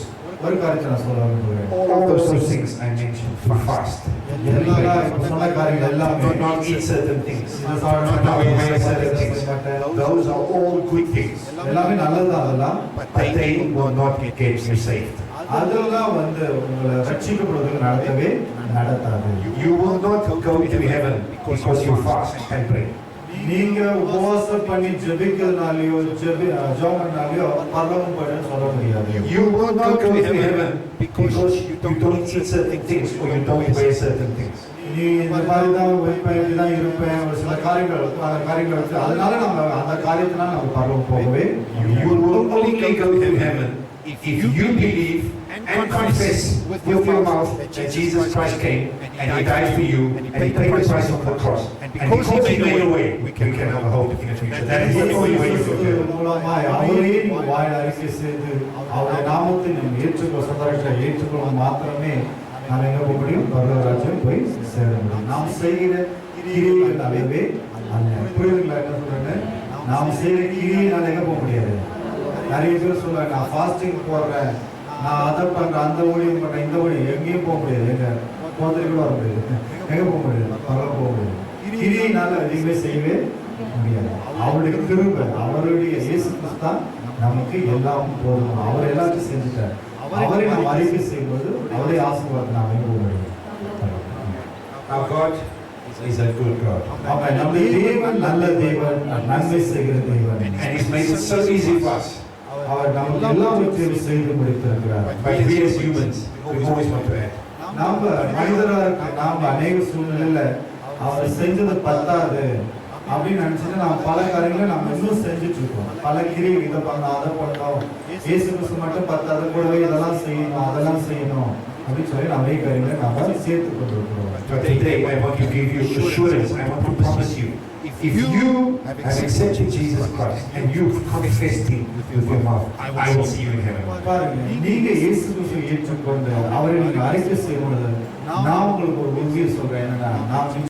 S2: ஒரு காரியத்தை நான் சொல்ல விரும்புகிறேன்.
S1: All those things I mentioned for fast.
S2: எல்லாரும் இப்ப சொன்ன காரியங்கள் எல்லாமே
S1: Do not eat certain things.
S2: இதை சாப்பிட மாட்டேன், அதை சாப்பிட மாட்டேன்.
S1: Those are all good things.
S2: எல்லாமே நல்லதுதான் அதெல்லாம்.
S1: But they will not get you saved.
S2: அதெல்லாம் உங்களை ரட்சிக்கப்படுவதற்கு நடத்தவே நடத்தாது.
S1: You will not go to heaven because you fast and pray.
S2: நீங்க உபவாசம் பண்ணி ஜெபிக்கிறதுனாலயோ ஜெபம் பண்ணாலயோ பரலோகம் போயிடுன்னு சொல்ல முடியாது.
S1: You will not go to heaven because you don't eat certain things or you don't wear certain things.
S2: நீ இந்த மாதிரி தான் வைப்பேன், இப்படிதான் இருப்பேன், ஒரு சில காரியங்கள் அந்த காரியங்கள் வச்சு அதனால நம்ம அந்த காரியத்தினால நம்ம பரலோகம் போகவே
S1: You will only go to heaven if you believe and confess with your mouth that Jesus Christ came and He died for you and He paid the price on the cross. And because He made a way, we can have a hope in the future. That is the only way you will do it.
S2: மூலமாய் அவரே நீ வாய் அறிக்கை செய்து அவருடைய நாமத்தை நம்ம ஏற்றுக்கொள்ள சந்தோஷத்தை ஏற்றுக்கொள்ள மாத்திரமே நாம் எங்க போக முடியும்? பரலோக ராஜ்யம் போய் சேர முடியும். நாம் செய்கிற கிரியைகள் அளவே அல்ல. புரியுதுங்களா என்ன சொல்றேன்னு? நாம் செய்கிற கிரியையினால எங்க போக முடியாது? நிறைய பேர் சொல்லுவாங்க, நான் ஃபாஸ்டிங் போடுறேன், நான் அதை பண்றேன், அந்த ஊழியம் பண்றேன், இந்த ஊழியம், எங்கேயும் போக முடியாது. எங்க கோத்திரி கூட வர முடியாது, எங்க போக முடியாது? பரலோகம் போக முடியாது. கிரியையினால எதுவுமே செய்யவே முடியாது. அவருடைய கிருபை, அவருடைய இயேசு கிறிஸ்து தான் நமக்கு எல்லாம் போதும். அவர் எல்லாத்தையும் செஞ்சுட்டார். அவரை நாம் அறிக்கை செய்யும்போது அவருடைய ஆசீர்வாதத்தை நாம் எங்க போக முடியும்?
S1: Our God is a good God.
S2: ஆமா, நம்முடைய தேவன் நல்ல தேவன், நன்மை செய்கிற தேவன்.
S1: And He's made it so easy for us.
S2: அவர் நமக்கு எல்லாவற்றையும் செய்து முடித்திருக்கிறார்.
S1: But we as humans, we always want to add.
S2: நாம மனிதராக இருக்க நாம அநேக சூழ்நிலையில அவர் செஞ்சது பத்தாது அப்படின்னு நினைச்சிட்டு நாம் பல காரியங்களை நம்ம இன்னும் செஞ்சுட்டு இருக்கோம். பல கிரியை இதை பண்ணோம், அதை பண்ணோம், இயேசு கிறிஸ்து மட்டும் பத்தாது, கூடவே இதெல்லாம் செய்யணும் அதெல்லாம் செய்யணும் அப்படின்னு சொல்லி நிறைய காரியங்களை நாம சேர்த்து கொண்டிருக்கிறோம்.
S1: But today I want to give you assurance. I want to promise you, if you have accepted Jesus Christ and you've confessed Him with your mouth, I will see you in heaven.
S2: பாருங்க, நீங்க இயேசு கிறிஸ்துவை ஏற்றுக்கொண்டு அவரை நீங்க அறிக்கை செய்யும் பொழுது நான் உங்களுக்கு ஒரு உறுதியை சொல்றேன், என்னன்னா நான்